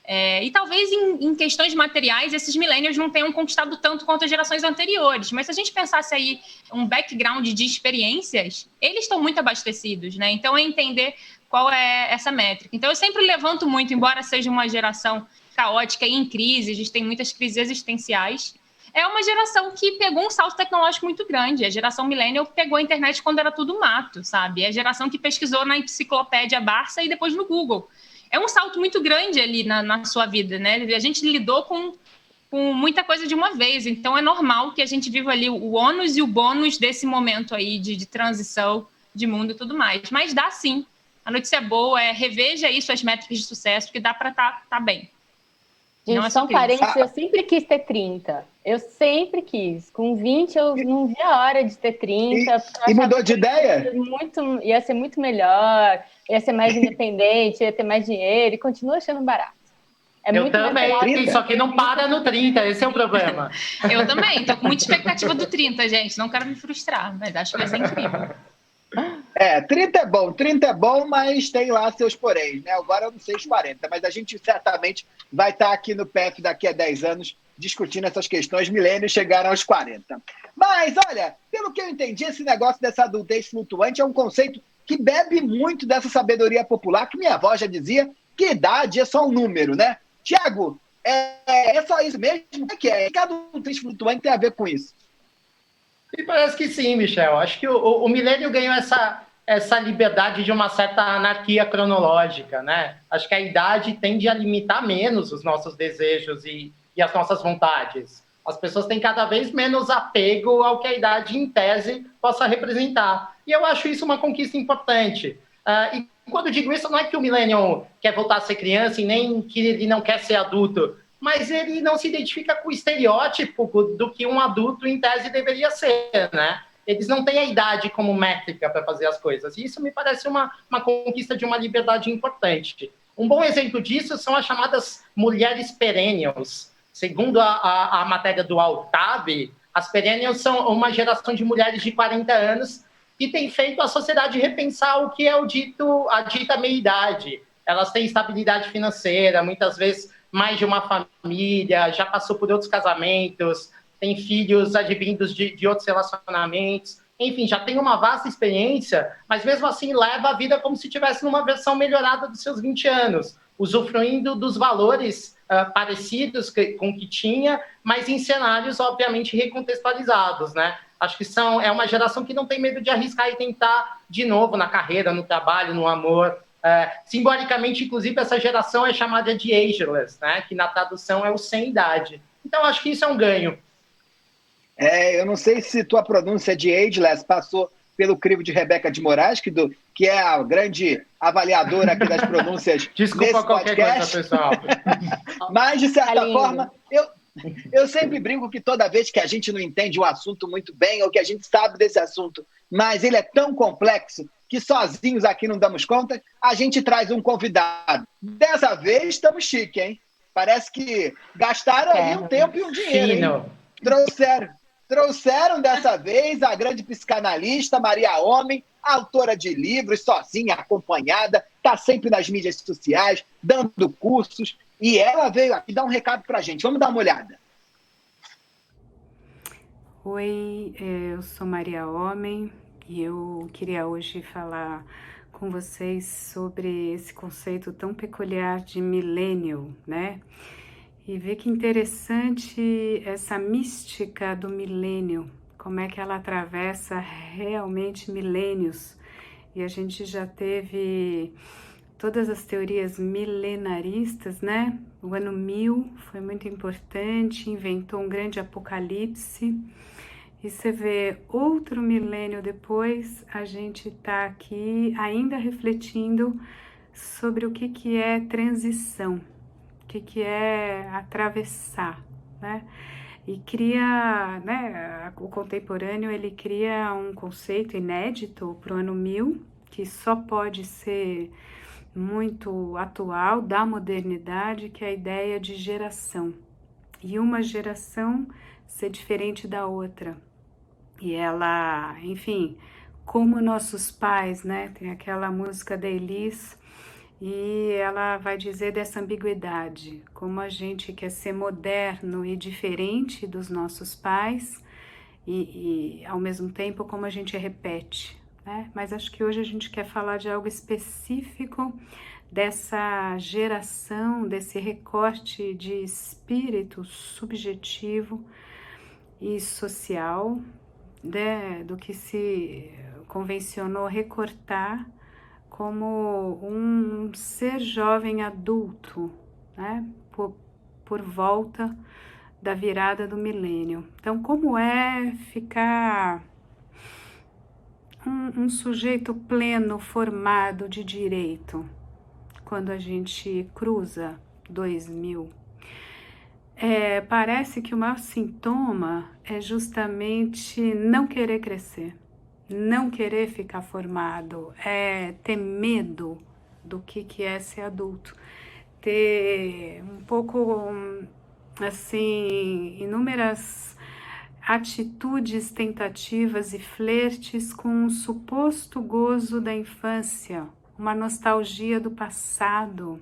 E talvez em questões materiais esses millennials não tenham conquistado tanto quanto as gerações anteriores, mas se a gente pensasse aí um background de experiências, eles estão muito abastecidos, né? Então é entender qual é essa métrica. Então eu sempre levanto muito, embora seja uma geração caótica e em crise, a gente tem muitas crises existenciais, é uma geração que pegou um salto tecnológico muito grande. A geração millennial pegou a internet quando era tudo mato, sabe? É a geração que pesquisou na enciclopédia Barça e depois no Google. É um salto muito grande ali na sua vida, né? A gente lidou com muita coisa de uma vez, então é normal que a gente viva ali o ônus e o bônus desse momento aí de transição de mundo e tudo mais. Mas dá sim. A notícia boa reveja aí suas métricas de sucesso, que dá para tá bem. Gente, são parentes, eu sempre quis ter 30. Eu sempre quis. Com 20 eu não vi a hora de ter 30. E mudou de ideia? Ia ser muito melhor, ia ser mais independente, ia ter mais dinheiro, e continuo achando barato. Eu também, só que não para no 30, esse é o problema. Eu também, estou com muita expectativa do 30, gente. Não quero me frustrar, mas acho que vai ser incrível. 30 é bom, mas tem lá seus poréns, né? Agora eu não sei os 40, mas a gente certamente vai estar aqui no PF daqui a 10 anos discutindo essas questões, milênios chegaram aos 40. Mas, olha, pelo que eu entendi, esse negócio dessa adultez flutuante é um conceito que bebe muito dessa sabedoria popular, que minha avó já dizia que idade é só um número, né? Tiago, é só isso mesmo? O que é? O que a adultez flutuante tem a ver com isso? Me parece que sim, Michel. Acho que o milênio ganhou essa liberdade de uma certa anarquia cronológica, né? Acho que a idade tende a limitar menos os nossos desejos e as nossas vontades. As pessoas têm cada vez menos apego ao que a idade, em tese, possa representar. E eu acho isso uma conquista importante. E quando eu digo isso, não é que o millennial quer voltar a ser criança e nem que ele não quer ser adulto, mas ele não se identifica com o estereótipo do que um adulto, em tese, deveria ser, né? Eles não têm a idade como métrica para fazer as coisas. E isso me parece uma conquista de uma liberdade importante. Um bom exemplo disso são as chamadas mulheres perennials. Segundo a matéria do Altab, as perennials são uma geração de mulheres de 40 anos que tem feito a sociedade repensar o que é a dita meia-idade. Elas têm estabilidade financeira, muitas vezes mais de uma família, já passou por outros casamentos, tem filhos advindos de outros relacionamentos, enfim, já tem uma vasta experiência, mas mesmo assim leva a vida como se estivesse numa versão melhorada dos seus 20 anos, usufruindo dos valores parecidos com o que tinha, mas em cenários, obviamente, recontextualizados, né? Acho que é uma geração que não tem medo de arriscar e tentar de novo na carreira, no trabalho, no amor. Simbolicamente, inclusive, essa geração é chamada de ageless, né? Que na tradução é o sem idade. Então, acho que isso é um ganho. Eu não sei se tua pronúncia de ageless passou pelo crivo de Rebeca de Moraes, que é a grande avaliadora aqui das pronúncias. Desculpa nesse qualquer podcast. coisa, pessoal. Mas, de certa forma, eu sempre brinco que toda vez que a gente não entende um assunto muito bem, ou que a gente sabe desse assunto, mas ele é tão complexo que sozinhos aqui não damos conta, a gente traz um convidado. Dessa vez, estamos chique, hein? Parece que gastaram aí um tempo e um dinheiro, hein? Trouxeram dessa vez a grande psicanalista Maria Homem, autora de livros, sozinha, acompanhada, está sempre nas mídias sociais, dando cursos, e ela veio aqui dar um recado para a gente. Vamos dar uma olhada. Oi, eu sou Maria Homem e eu queria hoje falar com vocês sobre esse conceito tão peculiar de millennial, né? E ver que interessante essa mística do milênio, como é que ela atravessa realmente milênios. E a gente já teve todas as teorias milenaristas, né? O ano 1000 foi muito importante, inventou um grande apocalipse. E você vê outro milênio depois, a gente está aqui ainda refletindo sobre o que é transição. O que é atravessar, né? E cria, né, o contemporâneo, ele cria um conceito inédito para o ano 1000, que só pode ser muito atual, da modernidade, que é a ideia de geração. E uma geração ser diferente da outra. E ela, enfim, como nossos pais, né? Tem aquela música da Elis, e ela vai dizer dessa ambiguidade, como a gente quer ser moderno e diferente dos nossos pais e ao mesmo tempo como a gente repete, né? Mas acho que hoje a gente quer falar de algo específico dessa geração, desse recorte de espírito subjetivo e social, né? Do que se convencionou recortar como um ser jovem adulto, né, por volta da virada do milênio. Então, como é ficar um sujeito pleno, formado de direito, quando a gente cruza 2000? Parece que o maior sintoma é justamente não querer crescer. Não querer ficar formado, ter medo do que é ser adulto, ter um pouco, assim, inúmeras atitudes, tentativas e flertes com o suposto gozo da infância, uma nostalgia do passado,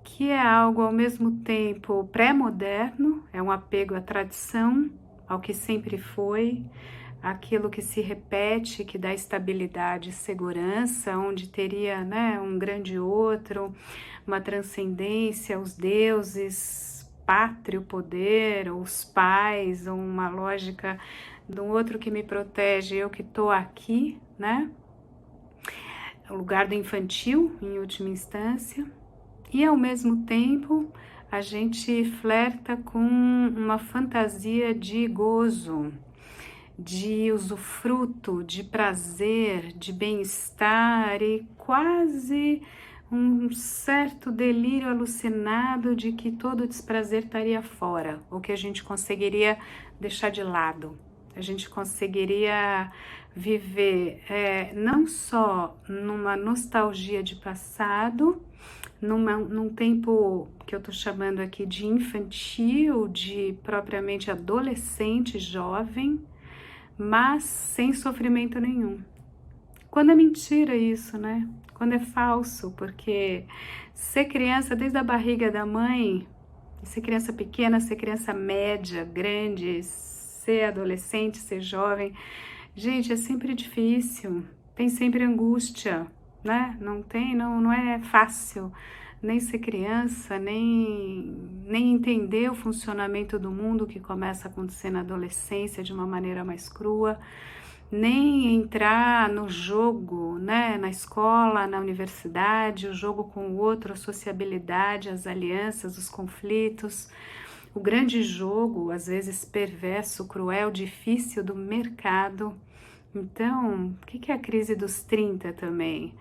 que é algo ao mesmo tempo pré-moderno, é um apego à tradição, ao que sempre foi, aquilo que se repete, que dá estabilidade e segurança, onde teria, né, um grande outro, uma transcendência, os deuses, pátrio poder, os pais, uma lógica do outro que me protege, eu que estou aqui, né? O lugar do infantil, em última instância. E, ao mesmo tempo, a gente flerta com uma fantasia de gozo, de usufruto, de prazer, de bem-estar e quase um certo delírio alucinado de que todo desprazer estaria fora, ou que a gente conseguiria deixar de lado. A gente conseguiria viver não só numa nostalgia de passado, num tempo que eu estou chamando aqui de infantil, de propriamente adolescente, jovem, mas sem sofrimento nenhum. Quando é mentira isso, né? Quando é falso, porque ser criança desde a barriga da mãe, ser criança pequena, ser criança média, grande, ser adolescente, ser jovem, gente, é sempre difícil, tem sempre angústia, né? Não é fácil, nem ser criança, nem entender o funcionamento do mundo que começa a acontecer na adolescência de uma maneira mais crua, nem entrar no jogo, né, na escola, na universidade, o jogo com o outro, a sociabilidade, as alianças, os conflitos, o grande jogo, às vezes perverso, cruel, difícil do mercado. Então, o que é a crise dos 30 também?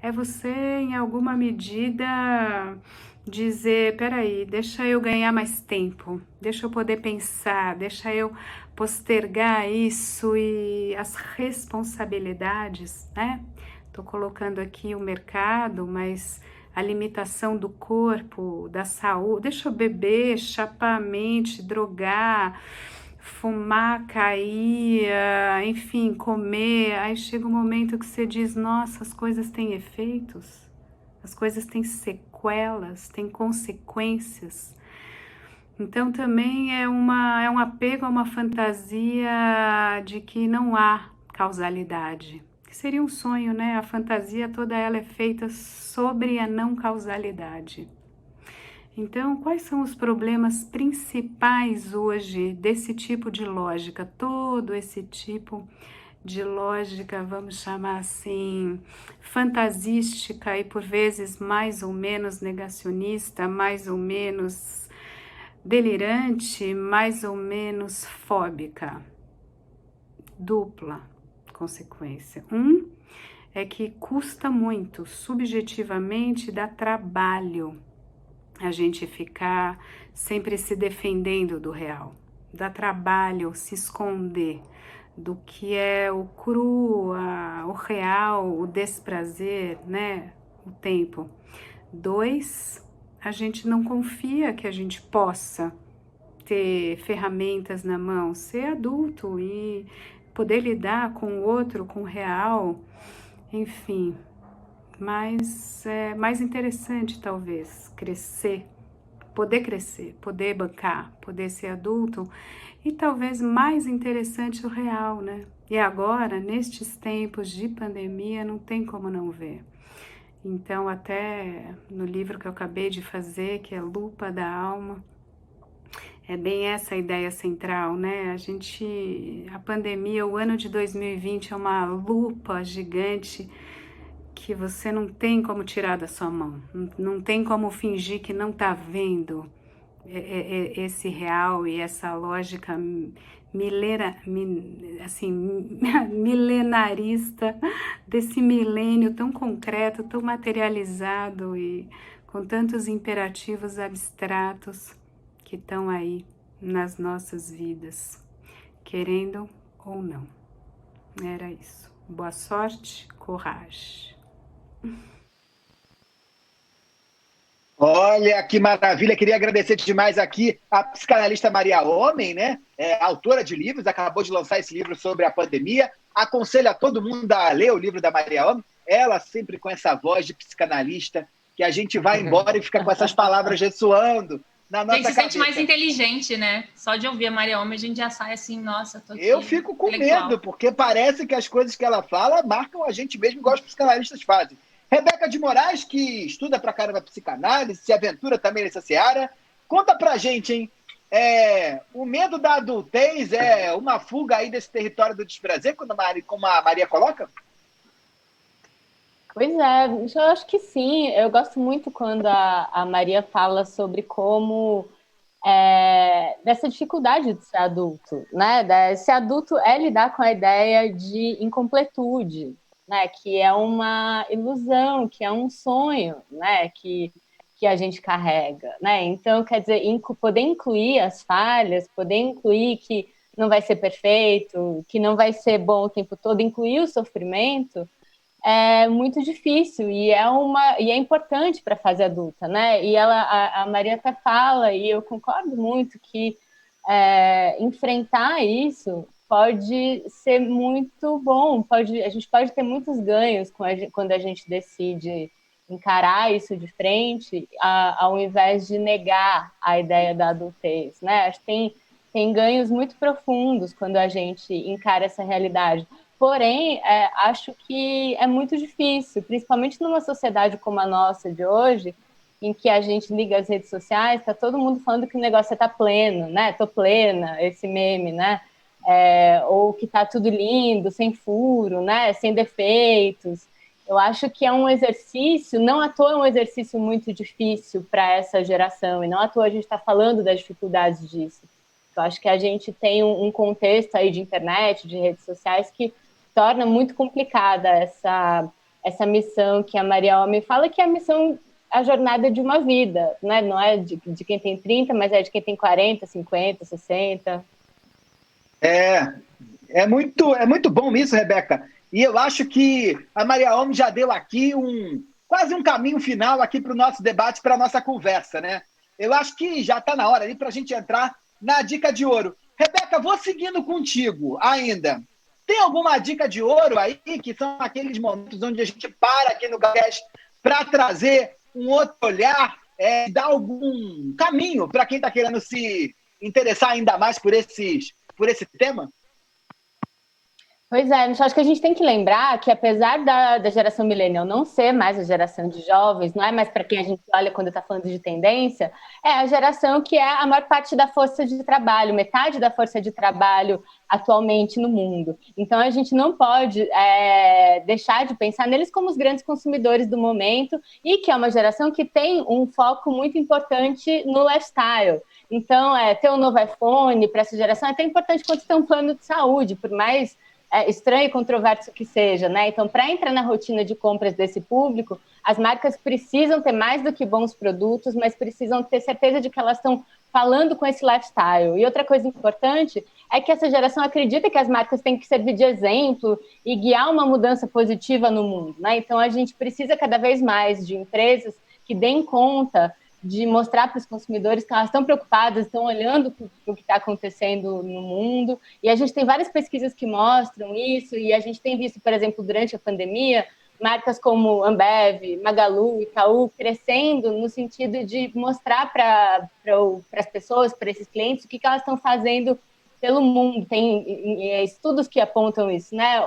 É você, em alguma medida, dizer, peraí, deixa eu ganhar mais tempo, deixa eu poder pensar, deixa eu postergar isso e as responsabilidades, né? Estou colocando aqui o mercado, mas a limitação do corpo, da saúde, deixa eu beber, chapar a mente, drogar, fumar, cair, enfim, comer. Aí chega um momento que você diz, nossa, as coisas têm efeitos, as coisas têm sequelas, têm consequências. Então também é um apego a uma fantasia de que não há causalidade, que seria um sonho, né? A fantasia toda ela é feita sobre a não causalidade. Então, quais são os problemas principais hoje desse tipo de lógica? Todo esse tipo de lógica, vamos chamar assim, fantasística e por vezes mais ou menos negacionista, mais ou menos delirante, mais ou menos fóbica. Dupla consequência. É que custa muito, subjetivamente dá trabalho a gente ficar sempre se defendendo do real. Dá trabalho se esconder do que é o cru, o real, o desprazer, né? O tempo. 2, a gente não confia que a gente possa ter ferramentas na mão, ser adulto e poder lidar com o outro, com o real, enfim. Mas é mais interessante, talvez, crescer, poder bancar, poder ser adulto, e talvez mais interessante o real, né? E agora, nestes tempos de pandemia, não tem como não ver. Então, até no livro que eu acabei de fazer, que é Lupa da Alma, é bem essa a ideia central, né? A pandemia, o ano de 2020 é uma lupa gigante que você não tem como tirar da sua mão, não tem como fingir que não está vendo esse real e essa lógica milenarista desse milênio tão concreto, tão materializado e com tantos imperativos abstratos que estão aí nas nossas vidas, querendo ou não. Era isso. Boa sorte, coragem. Olha que maravilha, queria agradecer demais aqui a psicanalista Maria Homem, né? Autora de livros, acabou de lançar esse livro sobre a pandemia. Aconselho a todo mundo a ler o livro da Maria Homem, ela sempre com essa voz de psicanalista, que a gente vai embora e fica com essas palavras ressoando na nossa cabeça. A gente se sente mais inteligente, né? Só de ouvir a Maria Homem, a gente já sai assim, nossa, tô aqui. Eu fico com medo, porque parece que as coisas que ela fala marcam a gente mesmo, igual os psicanalistas fazem. Rebeca de Moraes, que estuda pra caramba psicanálise, se aventura também nessa seara, conta pra gente, hein? O medo da adultez é uma fuga aí desse território do desprazer, como a Maria coloca? Pois é, eu acho que sim. Eu gosto muito quando a Maria fala sobre como dessa dificuldade de ser adulto, né? Ser adulto é lidar com a ideia de incompletude, né? Que é uma ilusão, que é um sonho, né? Que a gente carrega, né? Então, quer dizer, poder incluir as falhas, poder incluir que não vai ser perfeito, que não vai ser bom o tempo todo, incluir o sofrimento é muito difícil e é importante para a fase adulta, né? E a Maria até fala, e eu concordo muito, que enfrentar isso pode ser muito bom, a gente pode ter muitos ganhos quando a gente decide encarar isso de frente, ao invés de negar a ideia da adultez, né? Acho que tem ganhos muito profundos quando a gente encara essa realidade. Porém, acho que é muito difícil, principalmente numa sociedade como a nossa de hoje, em que a gente liga as redes sociais, tá todo mundo falando que o negócio tá pleno, né? Tô plena, esse meme, né? Ou que tá tudo lindo, sem furo, né? Sem defeitos. Eu acho que é um exercício, não à toa é um exercício muito difícil para essa geração, e não à toa a gente está falando das dificuldades disso. Eu acho que a gente tem um contexto aí de internet, de redes sociais, que torna muito complicada essa missão que a Maria Homem fala, que é a jornada de uma vida, né? Não é de quem tem 30, mas é de quem tem 40, 50, 60. É muito bom isso, Rebeca. E eu acho que a Maria Homem já deu aqui quase um caminho final aqui para o nosso debate, para a nossa conversa, né? Eu acho que já está na hora ali para a gente entrar na dica de ouro. Rebeca, vou seguindo contigo ainda. Tem alguma dica de ouro aí, que são aqueles momentos onde a gente para aqui no Galcast para trazer um outro olhar, dar algum caminho para quem está querendo se interessar ainda mais por esse tema? Pois é, acho que a gente tem que lembrar que, apesar da geração millennial não ser mais a geração de jovens, não é mais para quem a gente olha quando está falando de tendência, é a geração que é a maior parte da força de trabalho, metade da força de trabalho atualmente no mundo. Então, a gente não pode deixar de pensar neles como os grandes consumidores do momento, e que é uma geração que tem um foco muito importante no lifestyle. Então, ter um novo iPhone para essa geração é tão importante quanto ter um plano de saúde, por mais estranho e controverso que seja, né? Então, para entrar na rotina de compras desse público, as marcas precisam ter mais do que bons produtos, mas precisam ter certeza de que elas estão falando com esse lifestyle. E outra coisa importante é que essa geração acredita que as marcas têm que servir de exemplo e guiar uma mudança positiva no mundo, né? Então, a gente precisa cada vez mais de empresas que deem conta de mostrar para os consumidores que elas estão preocupadas, estão olhando para o que está acontecendo no mundo. E a gente tem várias pesquisas que mostram isso, e a gente tem visto, por exemplo, durante a pandemia, marcas como Ambev, Magalu, Itaú, crescendo no sentido de mostrar para as pessoas, para esses clientes, o que elas estão fazendo pelo mundo. Tem estudos que apontam isso, né?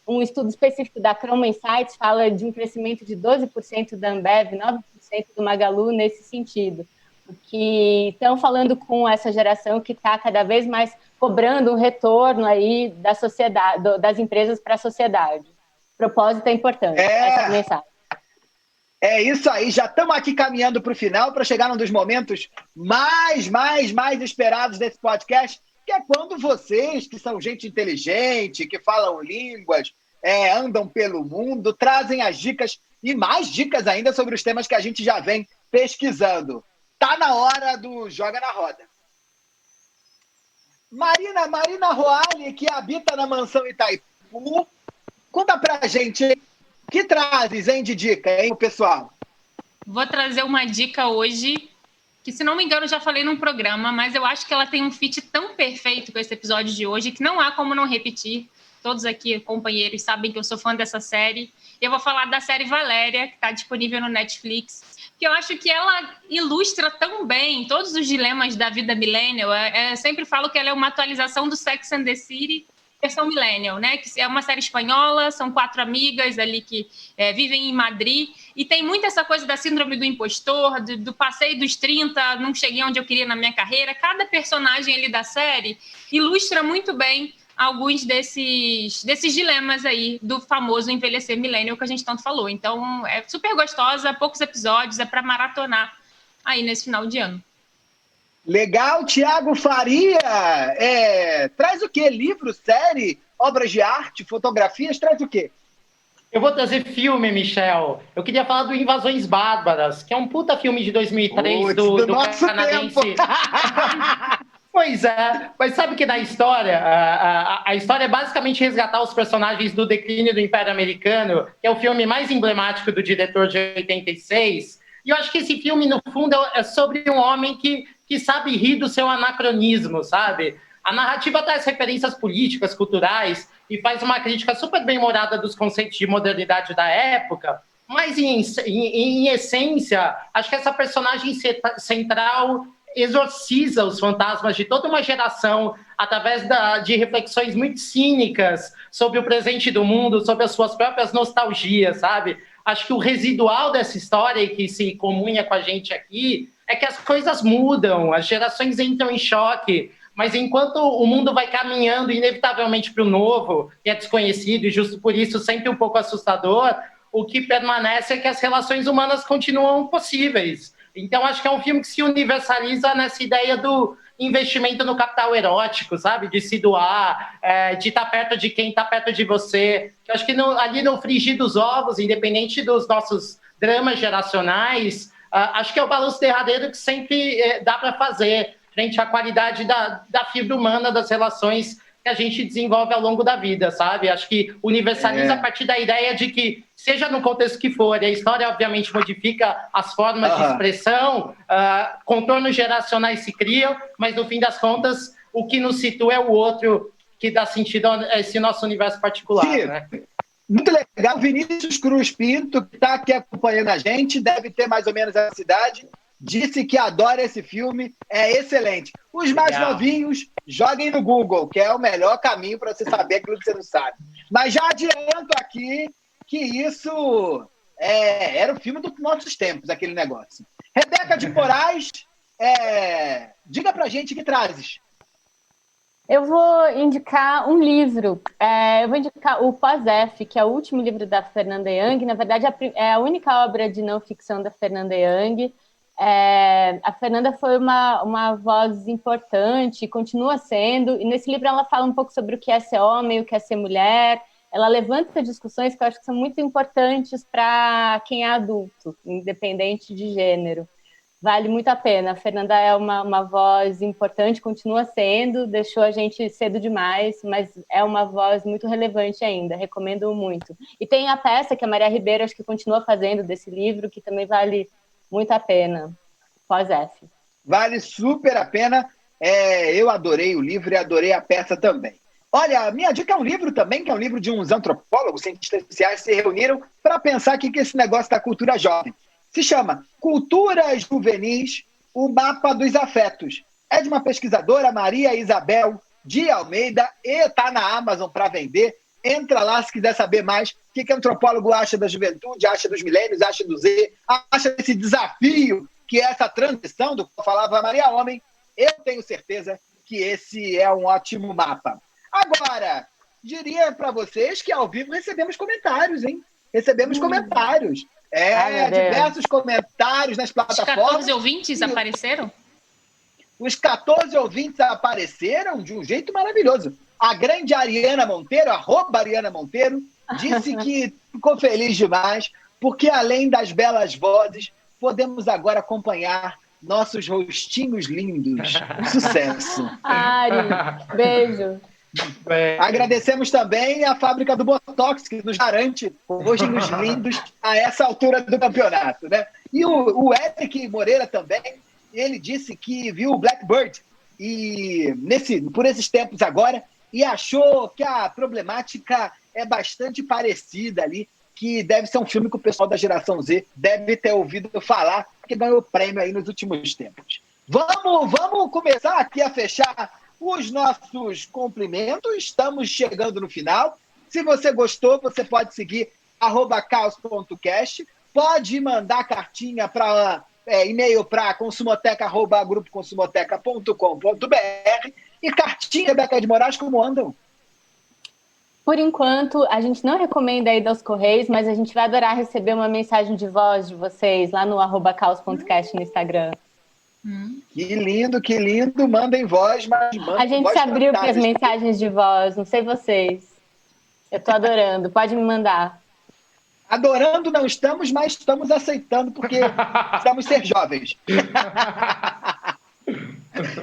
Um estudo específico da Chroma Insights fala de um crescimento de 12% da Ambev, 9% do Magalu nesse sentido. Que estão falando com essa geração que está cada vez mais cobrando um retorno aí da sociedade, das empresas para a sociedade. O propósito é importante, essa é a mensagem. É isso aí, já estamos aqui caminhando para o final, para chegar num dos momentos mais esperados desse podcast, que é quando vocês, que são gente inteligente, que falam línguas, andam pelo mundo, trazem as dicas e mais dicas ainda sobre os temas que a gente já vem pesquisando. Tá na hora do Joga na Roda. Marina Roali, que habita na mansão Itaipu, conta pra gente, hein? Que trazes, hein, de dica, hein, pessoal? Vou trazer uma dica hoje, que se não me engano já falei num programa, mas eu acho que ela tem um fit tão perfeito com esse episódio de hoje que não há como não repetir. Todos aqui, companheiros, sabem que eu sou fã dessa série. Eu vou falar da série Valéria, que está disponível no Netflix, que eu acho que ela ilustra tão bem todos os dilemas da vida millennial. Eu sempre falo que ela é uma atualização do Sex and the City, versão millennial, né? Que é uma série espanhola, são 4 amigas ali que vivem em Madrid, e tem muito essa coisa da síndrome do impostor, do passeio dos 30, não cheguei onde eu queria na minha carreira. Cada personagem ali da série ilustra muito bem alguns desses dilemas aí do famoso envelhecer millennial que a gente tanto falou. Então, é super gostosa, poucos episódios, é para maratonar aí nesse final de ano. Legal, Thiago Faria. Traz o quê? Livro, série, obras de arte, fotografias? Traz o quê? Eu vou trazer filme, Michel. Eu queria falar do Invasões Bárbaras, que é um puta filme de 2003 do nosso canadense. tempo. Pois é, mas sabe que na história, a história é basicamente resgatar os personagens do Declínio do Império Americano, que é o filme mais emblemático do diretor de 86. E eu acho que esse filme, no fundo, é sobre um homem que sabe rir do seu anacronismo, sabe? A narrativa traz referências políticas, culturais, e faz uma crítica super bem-humorada dos conceitos de modernidade da época, mas, em essência, acho que essa personagem central exorciza os fantasmas de toda uma geração através de reflexões muito cínicas sobre o presente do mundo, sobre as suas próprias nostalgias, sabe? acho que o residual dessa história e que se comunha com a gente aqui é que as coisas mudam, as gerações entram em choque, mas enquanto o mundo vai caminhando inevitavelmente para o novo, que é desconhecido e justo por isso sempre um pouco assustador, o que permanece é que as relações humanas continuam possíveis. Então, acho que é um filme que se universaliza nessa ideia do investimento no capital erótico, sabe? De se doar, de estar perto de quem está perto de você. Eu acho que ali no frigir dos ovos, independente dos nossos dramas geracionais, acho que é o balanço derradeiro que sempre dá para fazer frente à qualidade da fibra humana, das relações que a gente desenvolve ao longo da vida, sabe? Acho que universaliza a partir da ideia de que, seja no contexto que for, e a história obviamente modifica as formas de expressão, contornos geracionais se criam, mas no fim das contas, o que nos situa é o outro que dá sentido a esse nosso universo particular, Sim. né? Muito legal. Vinícius Cruz Pinto, que está aqui acompanhando a gente, deve ter mais ou menos a cidade, disse que adora esse filme, é excelente. Os mais novinhos, joguem no Google, que é o melhor caminho para você saber aquilo que você não sabe. Mas já adianto aqui que isso era o filme dos nossos tempos, aquele negócio. Rebeca de Moraes, diga pra gente o que trazes. Eu vou indicar um livro. Eu vou indicar o Pós-F, que é o último livro da Fernanda Young. Na verdade, é a única obra de não ficção da Fernanda Young. A Fernanda foi uma voz importante, continua sendo. E nesse livro ela fala um pouco sobre o que é ser homem, o que é ser mulher. Ela levanta discussões que eu acho que são muito importantes para quem é adulto, independente de gênero. Vale muito a pena. A Fernanda é uma voz importante, continua sendo, deixou a gente cedo demais, mas é uma voz muito relevante ainda, recomendo muito. E tem a peça que a Maria Ribeiro acho que continua fazendo desse livro, que também vale muito a pena. Pós-F. Vale super a pena. Eu adorei o livro e adorei a peça também. Olha, a minha dica é um livro também, que é um livro de uns antropólogos, cientistas sociais, que se reuniram para pensar o que é esse negócio da cultura jovem. Se chama Culturas Juvenis, o Mapa dos Afetos. É de uma pesquisadora, Maria Isabel de Almeida, e está na Amazon para vender. Entra lá se quiser saber mais o que o antropólogo acha da juventude, acha dos milênios, acha do Z, acha desse desafio que é essa transição do que eu falava Maria Homem. Eu tenho certeza que esse é um ótimo mapa. Agora, diria para vocês que ao vivo recebemos comentários, hein? Recebemos comentários. Diversos comentários nas plataformas. Os 14 ouvintes apareceram? Os 14 ouvintes apareceram de um jeito maravilhoso. A grande Ariana Monteiro, @Ariana Monteiro, disse que ficou feliz demais, porque além das belas vozes, podemos agora acompanhar nossos rostinhos lindos. Sucesso. Ari, beijo. Agradecemos também a fábrica do Botox, que nos garante rostinhos lindos a essa altura do campeonato, né? E o Eric Moreira também, ele disse que viu o Blackbird e por esses tempos agora e achou que a problemática é bastante parecida ali, que deve ser um filme que o pessoal da geração Z deve ter ouvido falar, porque ganhou prêmio aí nos últimos tempos. Vamos começar aqui a fechar os nossos cumprimentos. Estamos chegando no final. Se você gostou, você pode seguir @caos.cast, pode mandar cartinha para e-mail para consumoteca@grupoconsumoteca.com.br e cartinha, Rebeca de Moraes, como andam? Por enquanto, a gente não recomenda ir aos Correios, mas a gente vai adorar receber uma mensagem de voz de vocês lá no @caos.cast no Instagram. Que lindo, que lindo. Mandem voz, mas mandem. A gente se abriu para as mensagens de voz, não sei vocês. Eu tô adorando, pode me mandar. Adorando não estamos, mas estamos aceitando, porque precisamos ser jovens.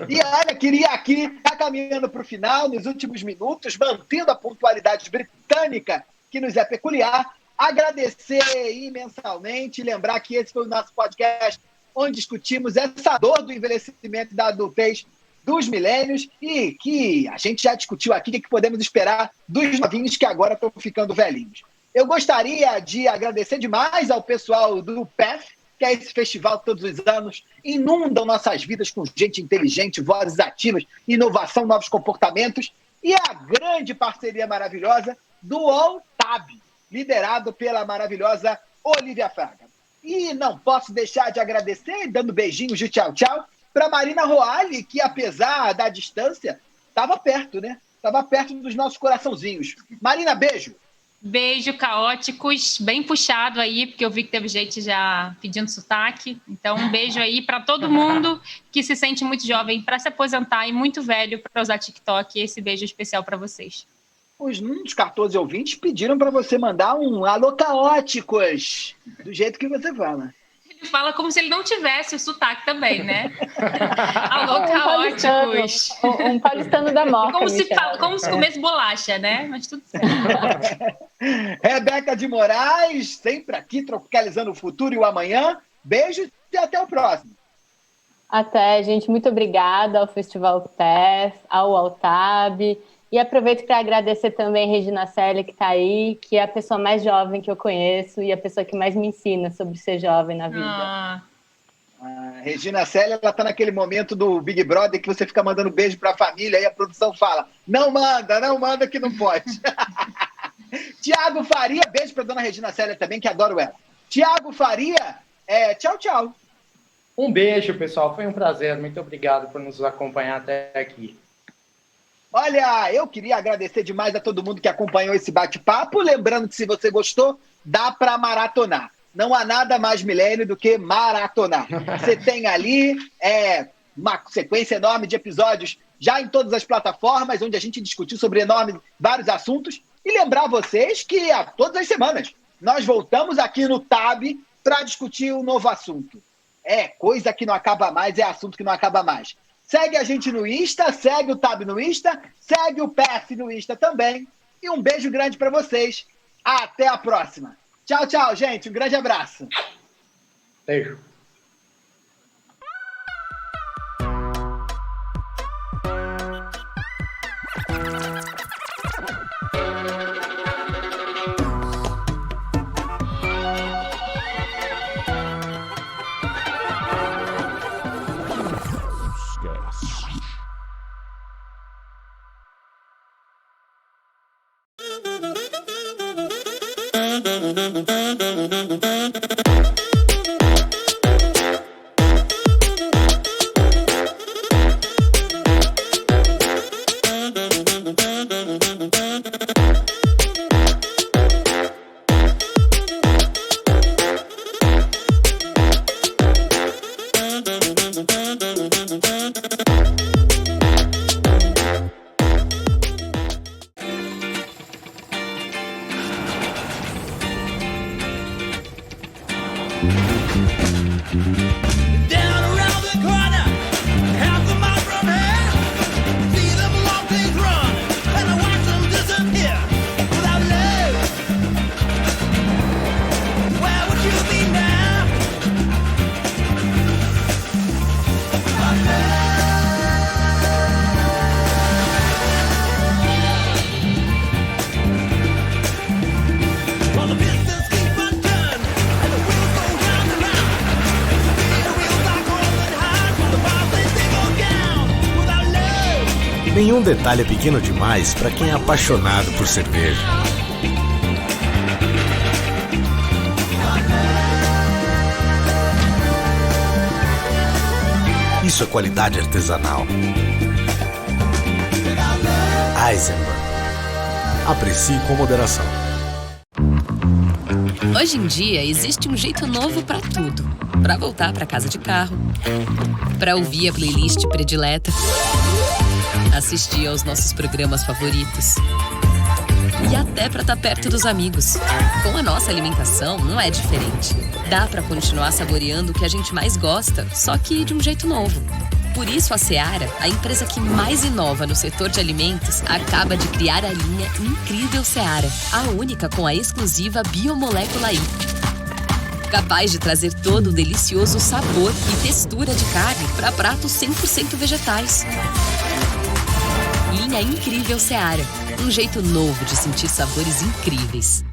E olha, queria aqui, caminhando para o final, nos últimos minutos, mantendo a pontualidade britânica, que nos é peculiar, agradecer imensamente, lembrar que esse foi o nosso podcast, onde discutimos essa dor do envelhecimento e da adultez dos milênios e que a gente já discutiu aqui o que podemos esperar dos novinhos que agora estão ficando velhinhos. Eu gostaria de agradecer demais ao pessoal do PEF, que é esse festival que todos os anos inundam nossas vidas com gente inteligente, vozes ativas, inovação, novos comportamentos, e a grande parceria maravilhosa do ONTAB, liderado pela maravilhosa Olivia Fraga. E não posso deixar de agradecer, dando beijinhos de tchau, para Marina Roale, que apesar da distância, estava perto, né? Estava perto dos nossos coraçãozinhos. Marina, beijo. Beijo, caóticos, bem puxado aí, porque eu vi que teve gente já pedindo sotaque. Então, um beijo aí para todo mundo que se sente muito jovem para se aposentar e muito velho para usar TikTok. Esse beijo especial para vocês. Uns 14 ouvintes pediram para você mandar um alô, caóticos, do jeito que você fala. Ele fala como se ele não tivesse o sotaque também, né? Alô, caóticos. Um paulistano da morte. Como se comesse bolacha, né? Mas tudo certo. Rebeca de Moraes, sempre aqui, tropicalizando o futuro e o amanhã. Beijo e até o próximo. Até, gente. Muito obrigada ao Festival TEF, ao Altab. E aproveito para agradecer também a Regina Célia, que está aí, que é a pessoa mais jovem que eu conheço e a pessoa que mais me ensina sobre ser jovem na vida. A Regina Célia, ela está naquele momento do Big Brother que você fica mandando beijo para a família e a produção fala, não manda que não pode. Tiago Faria, beijo para dona Regina Célia também, que adoro ela. Tiago Faria, tchau. Um beijo, pessoal. Foi um prazer. Muito obrigado por nos acompanhar até aqui. Olha, eu queria agradecer demais a todo mundo que acompanhou esse bate-papo. Lembrando que se você gostou, dá para maratonar. Não há nada mais milênio do que maratonar. Você tem ali uma sequência enorme de episódios já em todas as plataformas, onde a gente discutiu sobre vários assuntos. E lembrar vocês que todas as semanas nós voltamos aqui no Tab para discutir um novo assunto. Coisa que não acaba mais, é assunto que não acaba mais. Segue a gente no Insta, segue o Tab no Insta, segue o PERF no Insta também. E um beijo grande para vocês. Até a próxima. Tchau, gente. Um grande abraço. Beijo. Nenhum detalhe é pequeno demais para quem é apaixonado por cerveja. Isso é qualidade artesanal. Eisenbahn. Aprecie com moderação. Hoje em dia, existe um jeito novo para tudo. Para voltar para casa de carro, para ouvir a playlist predileta, assistir aos nossos programas favoritos e até para estar perto dos amigos. Com a nossa alimentação, não é diferente. Dá para continuar saboreando o que a gente mais gosta, só que de um jeito novo. Por isso, a Seara, a empresa que mais inova no setor de alimentos, acaba de criar a linha Incrível Seara, a única com a exclusiva Biomolécula I. Capaz de trazer todo o delicioso sabor e textura de carne para pratos 100% vegetais. Linha Incrível Seara, um jeito novo de sentir sabores incríveis.